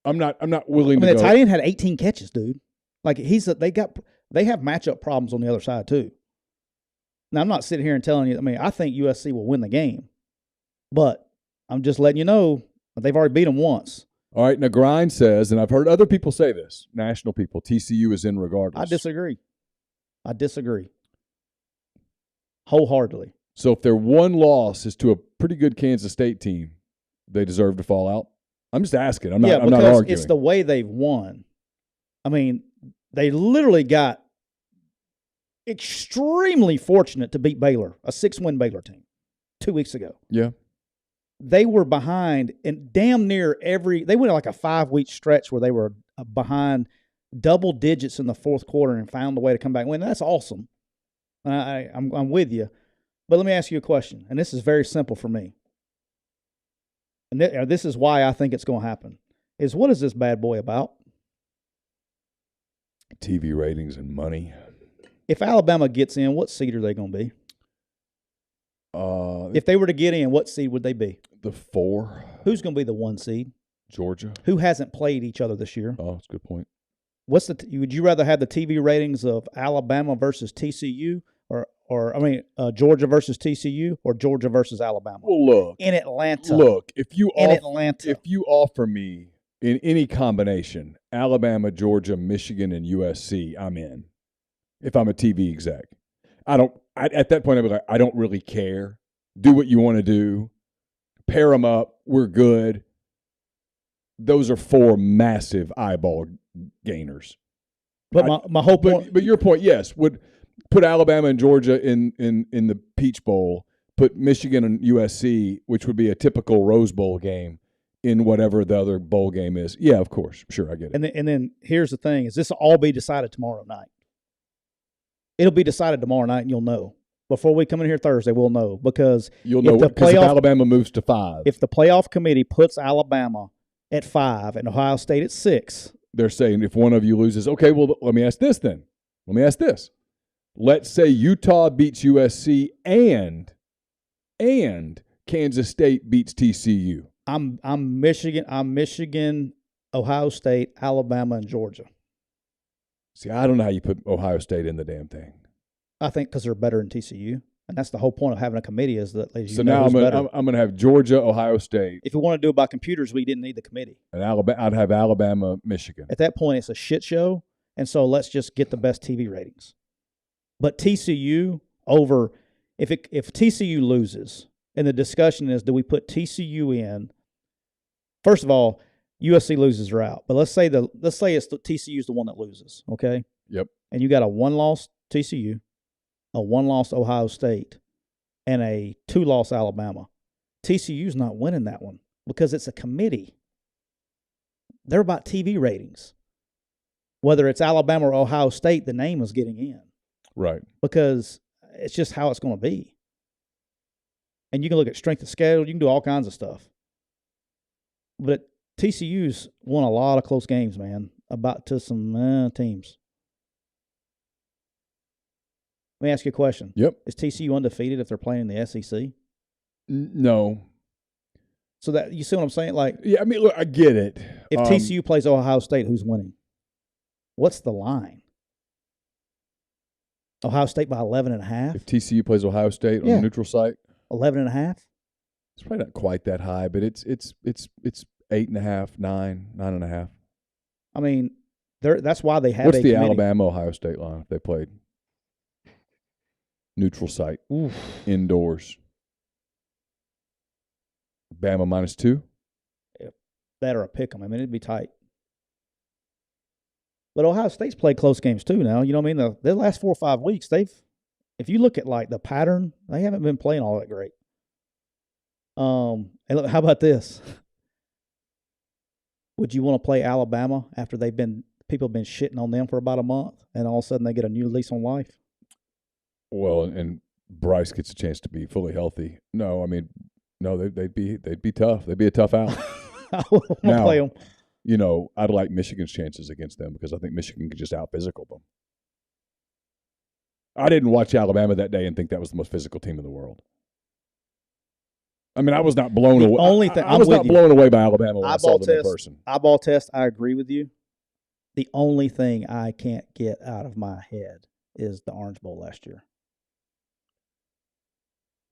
I'm not willing to go. The tight end had 18 catches, dude. Like they have matchup problems on the other side too. Now I'm not sitting here and telling you. I mean, I think USC will win the game, but I'm just letting you know they've already beat them once. All right. Now Grind says, and I've heard other people say this, national people, TCU is in regardless. I disagree. Wholeheartedly. So if their one loss is to a pretty good Kansas State team, they deserve to fall out. I'm just asking. I'm not arguing. It's the way they've won. I mean, they literally got extremely fortunate to beat Baylor, a 6-win Baylor team, 2 weeks ago. Yeah. They were behind in damn near they went like a 5-week stretch where they were behind double digits in the fourth quarter and found a way to come back and win. That's awesome. I'm with you. But let me ask you a question, and this is very simple for me. And this is why I think it's going to happen, is what is this bad boy about? TV ratings and money. If Alabama gets in, what seed are they going to be? If they were to get in, what seed would they be? The 4. Who's going to be the 1 seed? Georgia. Who hasn't played each other this year? Oh, that's a good point. Would you rather have the TV ratings of Alabama versus TCU Georgia versus TCU or Georgia versus Alabama? Well, look. In Atlanta. Look, if you Atlanta. offer me in any combination, Alabama, Georgia, Michigan, and USC, I'm in. If I'm a TV exec. At that point, I'd be like, I don't really care. Do what you want to do. Pair them up. We're good. Those are 4 massive eyeball gainers. But my whole point. But your point, yes, would put Alabama and Georgia in the Peach Bowl, put Michigan and USC, which would be a typical Rose Bowl game, in whatever the other bowl game is. Yeah, of course. Sure, I get it. And then here's the thing, is this will all be decided tomorrow night. It'll be decided tomorrow night, and you'll know. Before we come in here Thursday, we'll know. Because you'll know because if Alabama moves to 5. If the playoff committee puts Alabama at 5 and Ohio State at 6. They're saying if one of you loses, okay, well, let me ask this then. Let's say Utah beats USC and Kansas State beats TCU. I'm Michigan, Ohio State, Alabama, and Georgia. See, I don't know how you put Ohio State in the damn thing. I think because they're better than TCU, and that's the whole point of having a committee is that. So now I'm going to have Georgia, Ohio State. If we want to do it by computers, we didn't need the committee. And I'd have Alabama, Michigan. At that point, it's a shit show, and so let's just get the best TV ratings. But TCU over if TCU loses, and the discussion is, do we put TCU in? First of all, USC loses are out. But let's say it's the TCU's the one that loses, okay? Yep. And you got a 1-loss TCU, a 1-loss Ohio State, and a 2-loss Alabama. TCU's not winning that one because it's a committee. They're about TV ratings. Whether it's Alabama or Ohio State, the name is getting in. Right. Because it's just how it's going to be. And you can look at strength of schedule. You can do all kinds of stuff. But TCU's won a lot of close games, man, to some teams. Let me ask you a question. Yep. Is TCU undefeated if they're playing in the SEC? No. So that you see what I'm saying? Like, yeah, I mean, look, I get it. If TCU plays Ohio State, who's winning? What's the line? Ohio State by 11.5? If TCU plays Ohio State on a neutral site? 11.5? It's probably not quite that high, but it's 8.5, 9.5. I mean, that's why they have What's a the committee. Alabama-Ohio State line if they played? Neutral site. Oof. Indoors. Bama -2? That or a pick 'em. I mean, it'd be tight. But Ohio State's played close games too now. You know what I mean? The last 4 or 5 weeks, if you look at like the pattern, they haven't been playing all that great. And look, how about this? Would you want to play Alabama after people have been shitting on them for about a month, and all of a sudden they get a new lease on life? Well, and Bryce gets a chance to be fully healthy. No, I mean, no, they'd be tough. They'd be a tough out. I wouldn't want to play them. You know, I'd like Michigan's chances against them because I think Michigan could just out-physical them. I didn't watch Alabama that day and think that was the most physical team in the world. I mean, I was not blown away. I was not blown away by Alabama when I saw them in person. Eyeball test, I agree with you. The only thing I can't get out of my head is the Orange Bowl last year.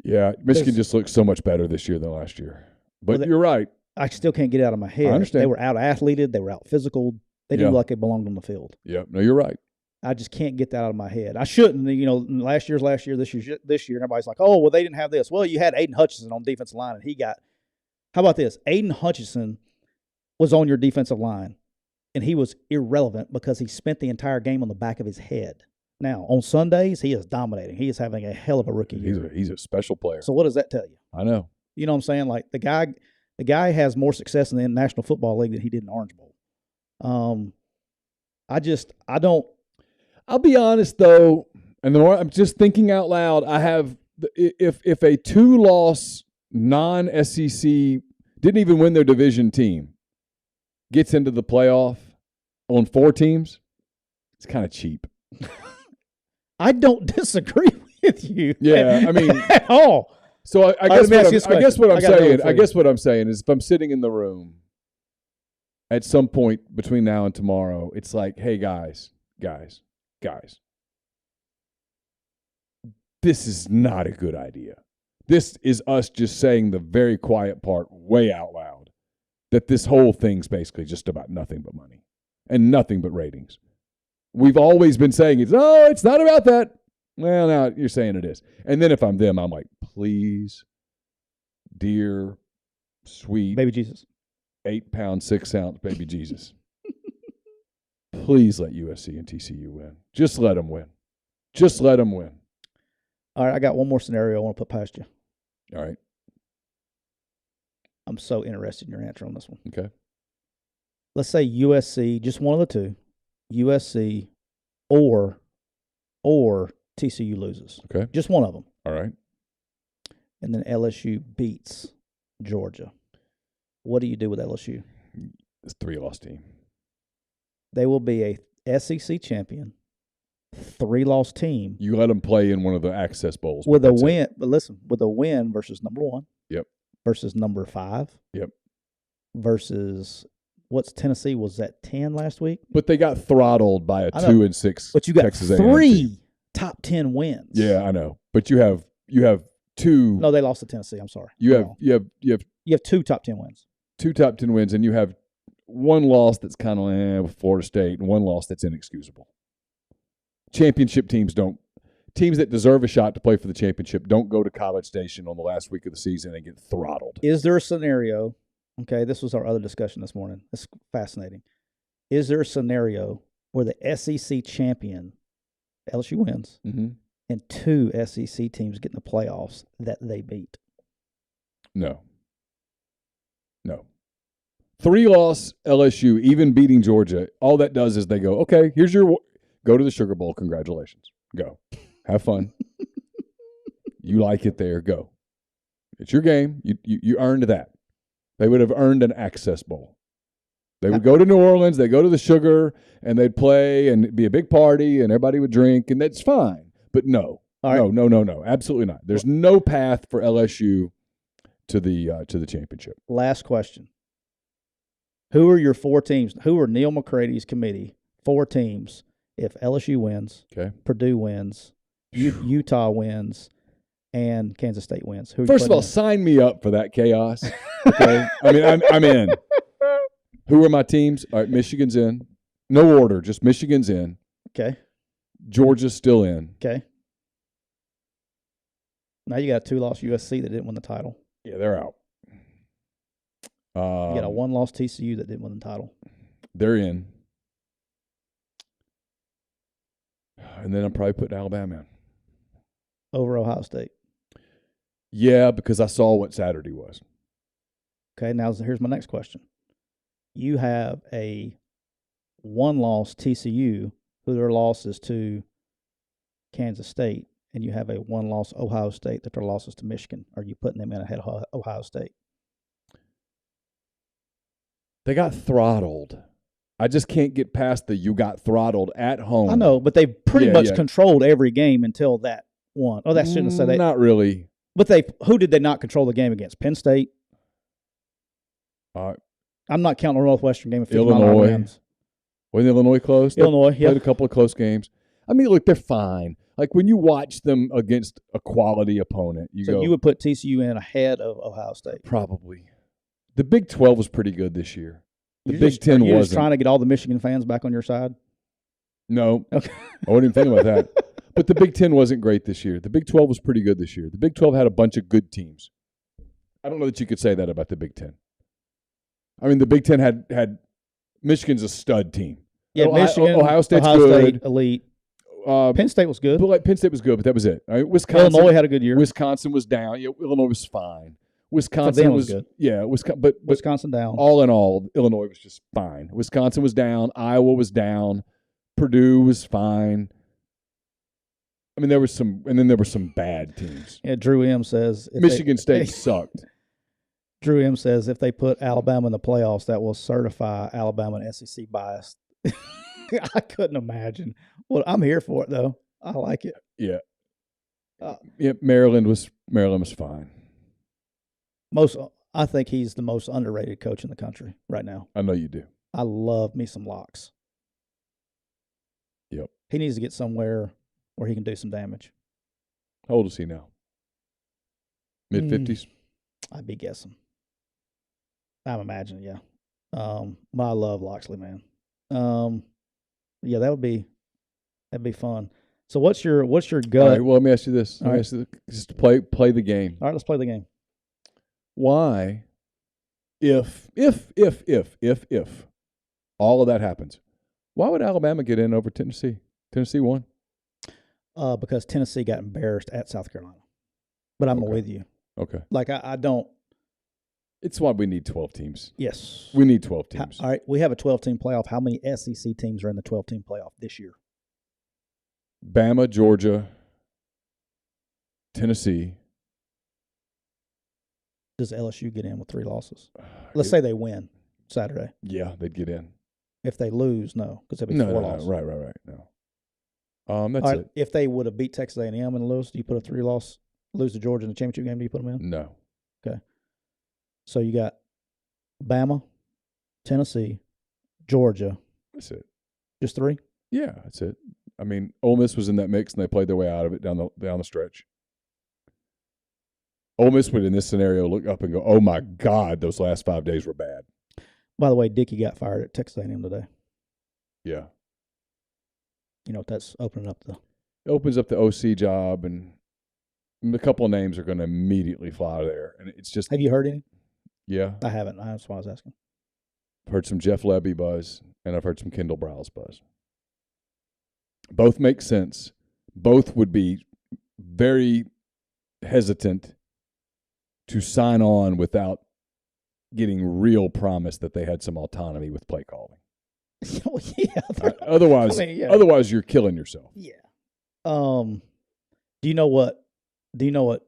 Yeah, Michigan just looks so much better this year than last year. But you're right. I still can't get it out of my head. I understand. They were out-athleted. They were out-physical. They didn't look like they belonged on the field. Yeah, no, you're right. I just can't get that out of my head. I shouldn't. You know, last year, this year, and everybody's like, oh, well, they didn't have this. Well, you had Aiden Hutchinson on defensive line, and how about this? Aiden Hutchinson was on your defensive line, and he was irrelevant because he spent the entire game on the back of his head. Now, on Sundays, he is dominating. He is having a hell of a rookie year. He's a special player. So what does that tell you? I know. You know what I'm saying? Like, the guy has more success in the National Football League than he did in the Orange Bowl. I don't. I'll be honest though, and the more I'm just thinking out loud, I have if a 2-loss non-SEC didn't even win their division team gets into the playoff on 4 teams, it's kind of cheap. I don't disagree with you. Yeah, I mean at all. So I guess what I'm saying is if I'm sitting in the room at some point between now and tomorrow, it's like, hey guys, this is not a good idea. This is us just saying the very quiet part way out loud that this whole thing's basically just about nothing but money and nothing but ratings. We've always been saying it's not about that. Well, now you're saying it is. And then if I'm them, I'm like, please, dear, sweet baby Jesus, 8-pound, 6-ounce baby Jesus. Please let USC and TCU win. Just let them win. Just let them win. All right, I got one more scenario I want to put past you. All right. I'm so interested in your answer on this one. Okay. Let's say USC, just one of the two, USC or TCU loses. Okay. Just one of them. All right. And then LSU beats Georgia. What do you do with LSU? It's a 3-loss team. They will be a SEC champion, 3-loss team. You let them play in one of the Access Bowls. With a win, but listen, with a win versus number 1. Yep. Versus number 5. Yep. Versus, what's Tennessee? Was that 10 last week? But they got throttled by a 2-6 but you got Texas 3 top 10 wins. Yeah, I know. But you have 2. No, they lost to Tennessee. I'm sorry. You have 2 top 10 wins. 2 top 10 wins, and you have 1 loss that's kind of with Florida State and 1 loss that's inexcusable. Championship teams that deserve a shot to play for the championship don't go to College Station on the last week of the season and get throttled. Is there a scenario? Okay, this was our other discussion this morning. It's fascinating. Is there a scenario where the SEC champion, LSU wins, and 2 SEC teams get in the playoffs that they beat? No. 3-loss LSU, even beating Georgia, all that does is they go, okay, go to the Sugar Bowl. Congratulations. Go. Have fun. You like it there. Go. It's your game. You earned that. They would have earned an Access Bowl. They would go to New Orleans, they go to the Sugar, and they'd play, and it'd be a big party, and everybody would drink, and that's fine. But no. No. Absolutely not. There's no path for LSU to the championship. Last question. Who are your 4 teams? Who are Neal McCready's committee? 4 teams. If LSU wins, Purdue wins, Utah wins, and Kansas State wins. First of all, sign me up for that chaos. Okay, I mean, I'm in. Who are my teams? All right, Michigan's in. No order, just Michigan's in. Okay. Georgia's still in. Okay. Now you got a 2-loss USC that didn't win the title. Yeah, they're out. You got a 1-loss TCU that didn't win the title. They're in. And then I'm probably putting Alabama in. Over Ohio State. Yeah, because I saw what Saturday was. Okay, now here's my next question. You have a one-loss TCU, who their loss is to Kansas State, and you have a one-loss Ohio State that their loss is to Michigan. Are you putting them in ahead of Ohio State? They got throttled. I just can't get past the you got throttled at home. I know, but they pretty much controlled every game until that one. Oh, that shouldn't say that. Not really. But who did they not control the game against? Penn State? I'm not counting the Northwestern game. Illinois. When Illinois closed? Illinois, yeah. Played a couple of close games. I mean, look, they're fine. Like, when you watch them against a quality opponent, you would put TCU in ahead of Ohio State? Probably. The Big 12 was pretty good this year. The Big Big 10 wasn't. You're just trying to get all the Michigan fans back on your side? No. Okay. I wouldn't even think about that. But the Big 10 wasn't great this year. The Big 12 was pretty good this year. The Big 12 had a bunch of good teams. I don't know that you could say that about the Big 10. I mean, the Big 10 had Michigan's a stud team. Yeah, Michigan, Ohio State's Ohio good. State, elite. Penn State was good. Penn State was good, but that was it. I mean, Illinois had a good year. Wisconsin was down. Yeah, Illinois was fine. Wisconsin was good. Yeah, but Wisconsin down. All in all, Illinois was just fine. Wisconsin was down. Iowa was down. Purdue was fine. I mean, there were some bad teams. Yeah, Drew M says Michigan State sucked. Drew M says if they put Alabama in the playoffs, that will certify Alabama and SEC bias. I couldn't imagine. Well, I'm here for it though. I like it. Yeah. Maryland was fine. I think he's the most underrated coach in the country right now. I know you do. I love me some Locks. Yep. He needs to get somewhere where he can do some damage. How old is he now? Mid-50s? I'd be guessing. I'm imagining, yeah. But I love Loxley, man. Yeah, that'd be fun. So what's your gut? All right, well, let me ask you this. Just play the game. All right, let's play the game. Why, if all of that happens, why would Alabama get in over Tennessee? Tennessee won. Because Tennessee got embarrassed at South Carolina. But I'm with you. Okay. Like I don't. It's why we need 12 teams. Yes. We need 12 teams. All right, we have a 12-team playoff. How many SEC teams are in the 12-team playoff this year? Bama, Georgia, Tennessee. Does LSU get in with 3 losses? Let's say they win Saturday. Yeah, they'd get in. If they lose, no, because it'd be 4 losses. Right. No. That's it. If they would have beat Texas A&M and lose, do you put a 3-loss, lose to Georgia in the championship game? Do you put them in? No. Okay. So you got Bama, Tennessee, Georgia. That's it. Just 3? Yeah, that's it. I mean, Ole Miss was in that mix, and they played their way out of it down the stretch. Ole Miss would, in this scenario, look up and go, "Oh my God, those last 5 days were bad." By the way, Dickey got fired at Texas A&M today. Yeah. You know, that's opening up the. It opens up the OC job, and a couple of names are going to immediately fly there, and it's just. Have you heard any? Yeah. I haven't. That's why I was asking. I've heard some Jeff Levy buzz, and I've heard some Kendall Browse buzz. Both make sense. Both would be very hesitant to sign on without getting real promise that they had some autonomy with play calling. Otherwise, you're killing yourself. Yeah. Do you know what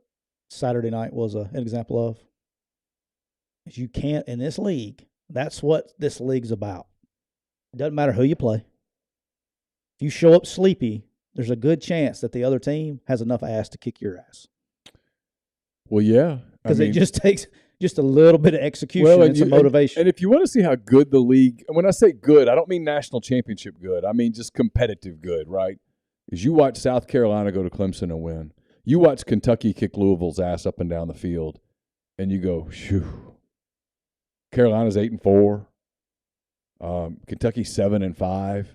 Saturday night was an example of? Is you can't in this league. That's what this league's about. It doesn't matter who you play. If you show up sleepy, there's a good chance that the other team has enough ass to kick your ass. Well, yeah. Because it just takes just a little bit of execution and some motivation. And if you want to see how good the league, and when I say good, I don't mean national championship good. I mean just competitive good, right? Is you watch South Carolina go to Clemson and win. You watch Kentucky kick Louisville's ass up and down the field, and you go, phew. Carolina's 8-4. Kentucky 7-5.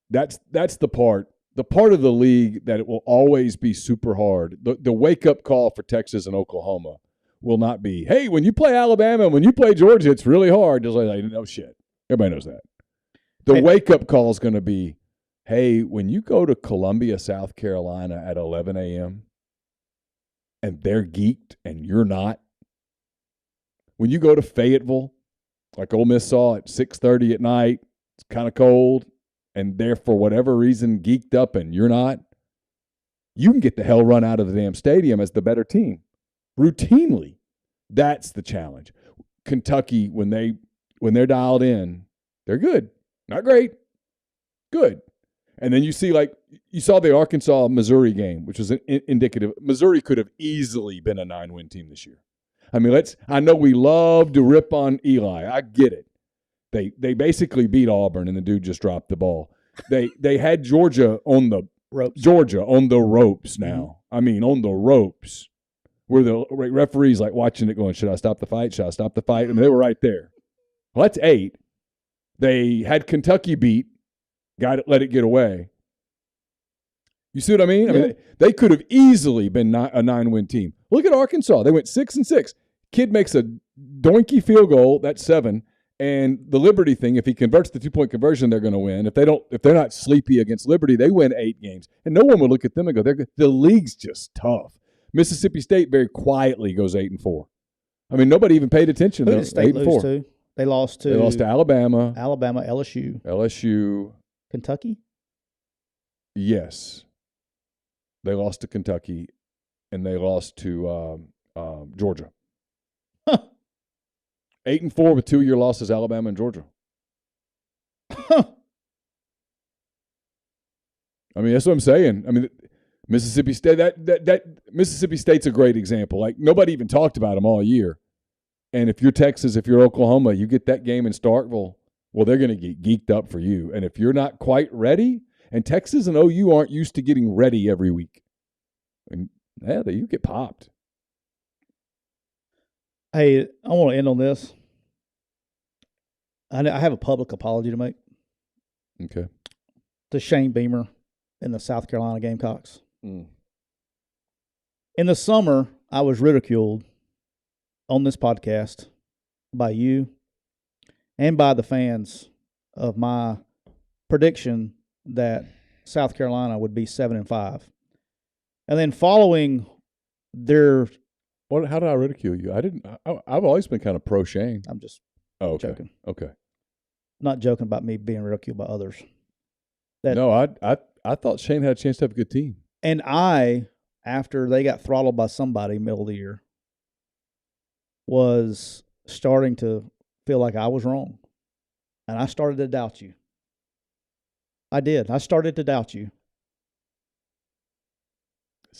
That's the part of the league that it will always be super hard. The wake up call for Texas and Oklahoma will not be, hey, when you play Alabama, when you play Georgia, it's really hard. Just like, no shit. Everybody knows that. The wake up call is going to be, hey, when you go to Columbia, South Carolina at 11 a.m. and they're geeked and you're not, when you go to Fayetteville like Ole Miss saw at 6:30 at night. It's kind of cold, and they're for whatever reason geeked up, and you're not. You can get the hell run out of the damn stadium as the better team routinely. That's the challenge. Kentucky, when they're dialed in, they're good, not great, good. And then you saw the Arkansas-Missouri game, which was indicative. Missouri could have easily been a 9-win team this year. I mean, I know we love to rip on Eli. I get it. They basically beat Auburn, and the dude just dropped the ball. They had Georgia on the ropes. Now. I mean, on the ropes. Where the referee's like watching it going, should I stop the fight? Should I stop the fight? I mean, they were right there. Well, that's 8. They had Kentucky beat, let it get away. You see what I mean? Yeah. I mean, they could have easily been a 9-win team. Look at Arkansas. They went 6-6. Kid makes a doinky field goal, that's 7. And the Liberty thing, if he converts the 2-point conversion, they're going to win. If they're not sleepy against Liberty, they win 8 games. And no one would look at them and go, the league's just tough. Mississippi State very quietly goes 8-4. I mean, nobody even paid attention. Who did State lose to? They lost to Alabama. LSU. Kentucky? Yes. They lost to Kentucky, and they lost to Georgia. Huh. 8-4 with 2-year losses, Alabama and Georgia. Huh. I mean, that's what I'm saying. I mean, Mississippi State. That Mississippi State's a great example. Like, nobody even talked about them all year. And if you're Texas, if you're Oklahoma, you get that game in Starkville. Well, they're going to get geeked up for you. And if you're not quite ready, and Texas and OU aren't used to getting ready every week, and you get popped. Hey, I want to end on this. I have a public apology to make. Okay. To Shane Beamer and the South Carolina Gamecocks. Mm. In the summer, I was ridiculed on this podcast by you and by the fans of my prediction that South Carolina would be 7-5. And then following their... How did I ridicule you? I've always been kind of pro Shane. I'm just joking. Okay. Not joking about me being ridiculed by others. No, I thought Shane had a chance to have a good team. And after they got throttled by somebody middle of the year, was starting to feel like I was wrong. And I started to doubt you. I did. I started to doubt you.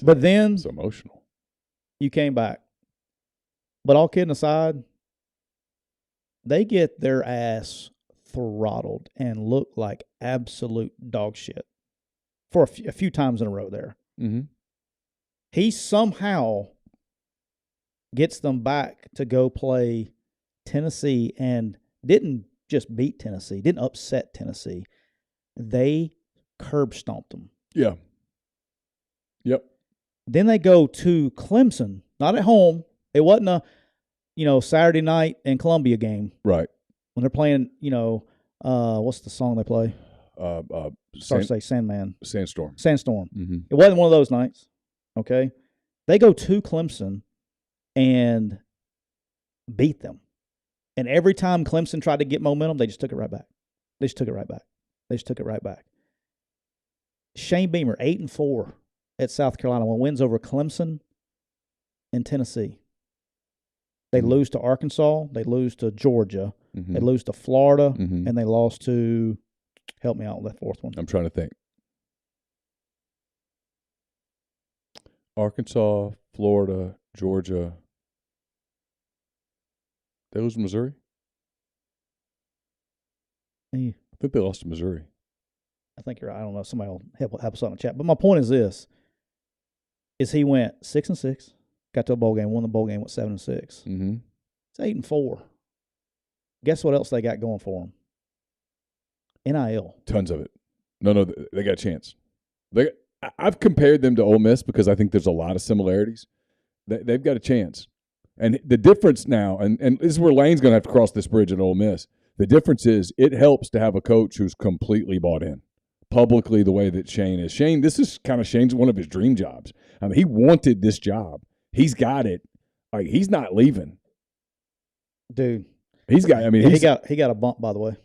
But then... It's emotional. You came back. But all kidding aside, they get their ass throttled and look like absolute dog shit for a few times in a row there. Mm-hmm. He somehow gets them back to go play Tennessee and didn't just beat Tennessee, didn't upset Tennessee. They curb stomped them. Yeah. Yep. Then they go to Clemson, not at home. It wasn't a, Saturday night in Columbia game. Right. When they're playing, what's the song they play? Starts to say Sandman. Sandstorm. Mm-hmm. It wasn't one of those nights. Okay. They go to Clemson and beat them. And every time Clemson tried to get momentum, they just took it right back. Shane Beamer, 8-4 at South Carolina, wins over Clemson and Tennessee. They lose to Arkansas. They lose to Georgia. Mm-hmm. They lose to Florida. Mm-hmm. And they lost to, help me out with that fourth one. I'm trying to think. Arkansas, Florida, Georgia. They lose to Missouri? Yeah. I think they lost to Missouri. I think you're right. I don't know. Somebody will help us out in the chat. But my point is this, is he went 6-6, got to a bowl game, won the bowl game with 7-6. Mm-hmm. It's 8-4. Guess what else they got going for them? NIL. Tons of it. No, they got a chance. I've compared them to Ole Miss because I think there's a lot of similarities. They've got a chance. And the difference now, and this is where Lane's going to have to cross this bridge at Ole Miss. The difference is it helps to have a coach who's completely bought in publicly the way that Shane is. Shane, this is kind of Shane's one of his dream jobs. I mean, he wanted this job. He's got it. Like, he's not leaving. Dude, He's got. I mean, Yeah, he got a bump, by the way,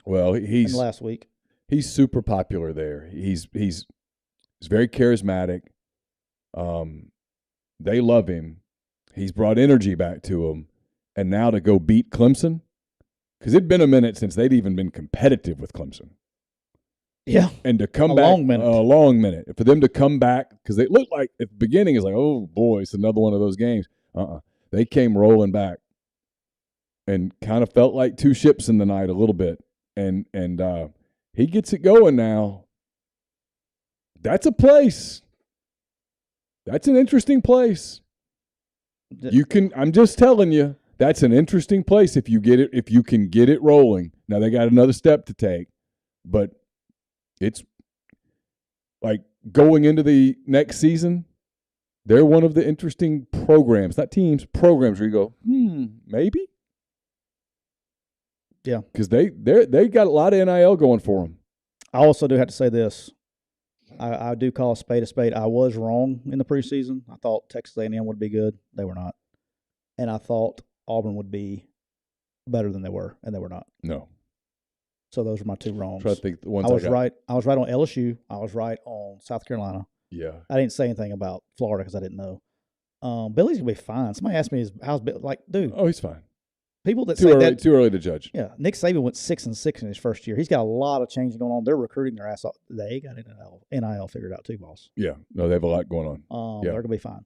well, in last week. he's super popular there. He's very charismatic. They love him. He's brought energy back to him, and now to go beat Clemson, because it'd been a minute since they'd even been competitive with Clemson. Yeah, and to come a back long minute. For them to come back, because they looked like at the beginning it's like, oh boy, it's another one of those games. They came rolling back and kind of felt like two ships in the night a little bit, and he gets it going now. That's a place. That's an interesting place. I'm just telling you, that's an interesting place if you can get it rolling. Now they got another step to take, but it's like going into the next season, they're one of the interesting programs, not teams, programs where you go, maybe. Yeah. Because they got a lot of NIL going for them. I also do have to say this. I do call a spade a spade. I was wrong in the preseason. I thought Texas A&M would be good. They were not. And I thought Auburn would be better than they were, and they were not. No. So those were my two wrongs. I think the ones I was right. I was right on LSU. I was right on South Carolina. Yeah. I didn't say anything about Florida because I didn't know. Billy's gonna be fine. Somebody asked me how's Billy. Like, dude. Oh, he's fine. People that too say early, that too early to judge. Yeah, Nick Saban went 6-6 in his first year. He's got a lot of change going on. They're recruiting their ass off. They got NIL figured out too, boss. Yeah, no, they have a lot going on. They're gonna be fine.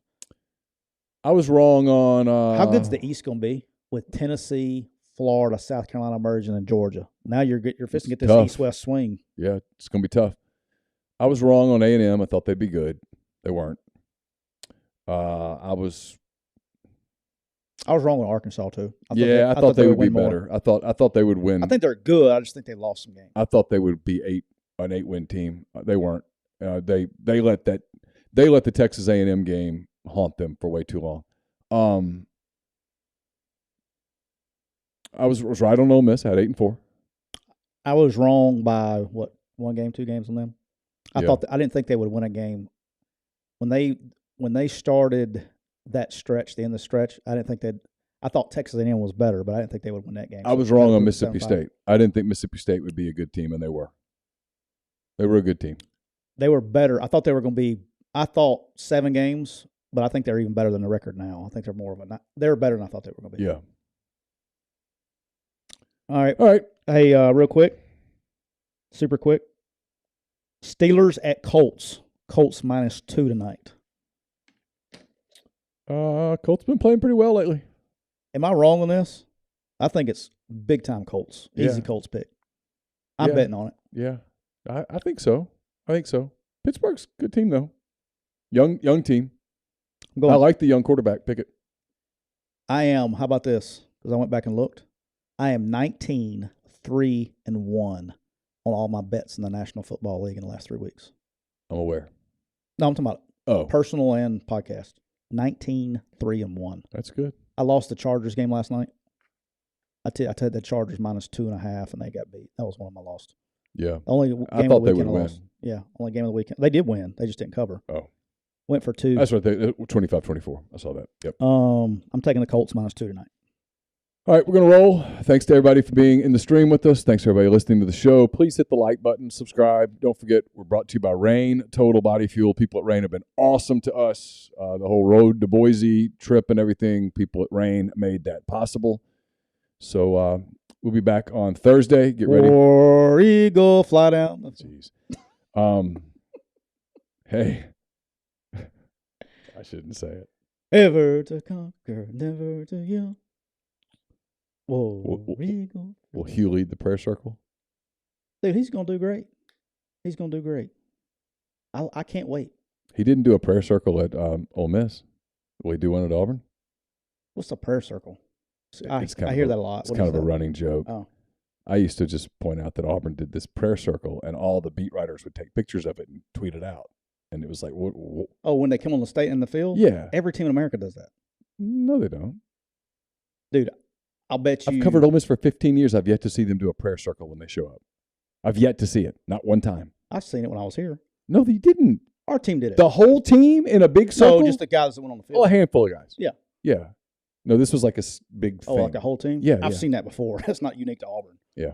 I was wrong on how good's the East gonna be with Tennessee, Florida, South Carolina merging, and Georgia. Now you're fixing to get this East-West swing. Yeah, it's gonna be tough. I was wrong on A&M. I thought they'd be good. They weren't. I was wrong with Arkansas too. I thought they would be better. I thought they would win. I think they're good. I just think they lost some games. I thought they would be an 8-win team. They weren't. They let the Texas A&M game haunt them for way too long. I was right on Ole Miss. I had 8-4. I was wrong by what, 1 game, 2 games on them. I didn't think they would win a game when they started that stretch, the end of the stretch. I thought Texas A&M was better, but I didn't think they would win that game. I was wrong on Mississippi State. I didn't think Mississippi State would be a good team, and they were. They were a good team. They were better. I thought they were going to be. I thought 7 games, but I think they're even better than the record now. I think they're more of a. They're better than I thought they were going to be. Yeah. All right. Hey, real quick, super quick. Steelers at Colts. Colts -2 tonight. Colts been playing pretty well lately. Am I wrong on this? I think it's big time Colts. Easy Colts pick. I'm betting on it. Yeah, I think so. Pittsburgh's a good team though. Young team. I like the young quarterback. Pick it. I am. How about this? Because I went back and looked. I am 19-3-1 on all my bets in the National Football League in the last 3 weeks. I'm aware. No, I'm talking about personal and podcast. 19-3-1. That's good. I lost the Chargers game last night. I took the Chargers -2.5, and they got beat. That was one of my losses. Yeah. Only game I thought they would win. Yeah, only game of the weekend. They did win. They just didn't cover. Oh. Went for 2. That's right. 25-24. I saw that. Yep. I'm taking the Colts -2 tonight. All right, we're going to roll. Thanks to everybody for being in the stream with us. Thanks to everybody listening to the show. Please hit the like button, subscribe. Don't forget, we're brought to you by Rain Total Body Fuel. People at Rain have been awesome to us. The whole road to Boise trip and everything, people at Rain made that possible. So we'll be back on Thursday. Get ready. War Eagle, fly down. Jeez. Hey. I shouldn't say it. Ever to conquer, never to yield. Will Hugh lead the prayer circle? Dude, he's going to do great. He's going to do great. I can't wait. He didn't do a prayer circle at Ole Miss. Will he do one at Auburn? What's a prayer circle? I hear hear that a lot. It's kind of a running joke. Oh. I used to just point out that Auburn did this prayer circle, and all the beat writers would take pictures of it and tweet it out. And it was like, what? Oh, when they come on the state in the field? Yeah. Every team in America does that. No, they don't. Dude, I'll bet you. I've covered Ole Miss for 15 years. I've yet to see them do a prayer circle when they show up. I've yet to see it. Not one time. I've seen it when I was here. No, they didn't. Our team did it. The whole team in a big circle? No, just the guys that went on the field. Oh, a handful of guys. Yeah. Yeah. No, this was like a big thing. Oh, like a whole team? Yeah, I've seen that before. That's not unique to Auburn. Yeah.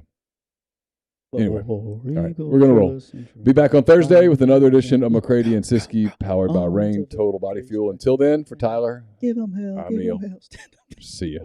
Anyway, all right, we're going to roll. Be back on Thursday with another edition of McCready and Siskey, powered by Rain Total Body Fuel. Until then, for Tyler, give 'em hell. I'm Neal. See ya.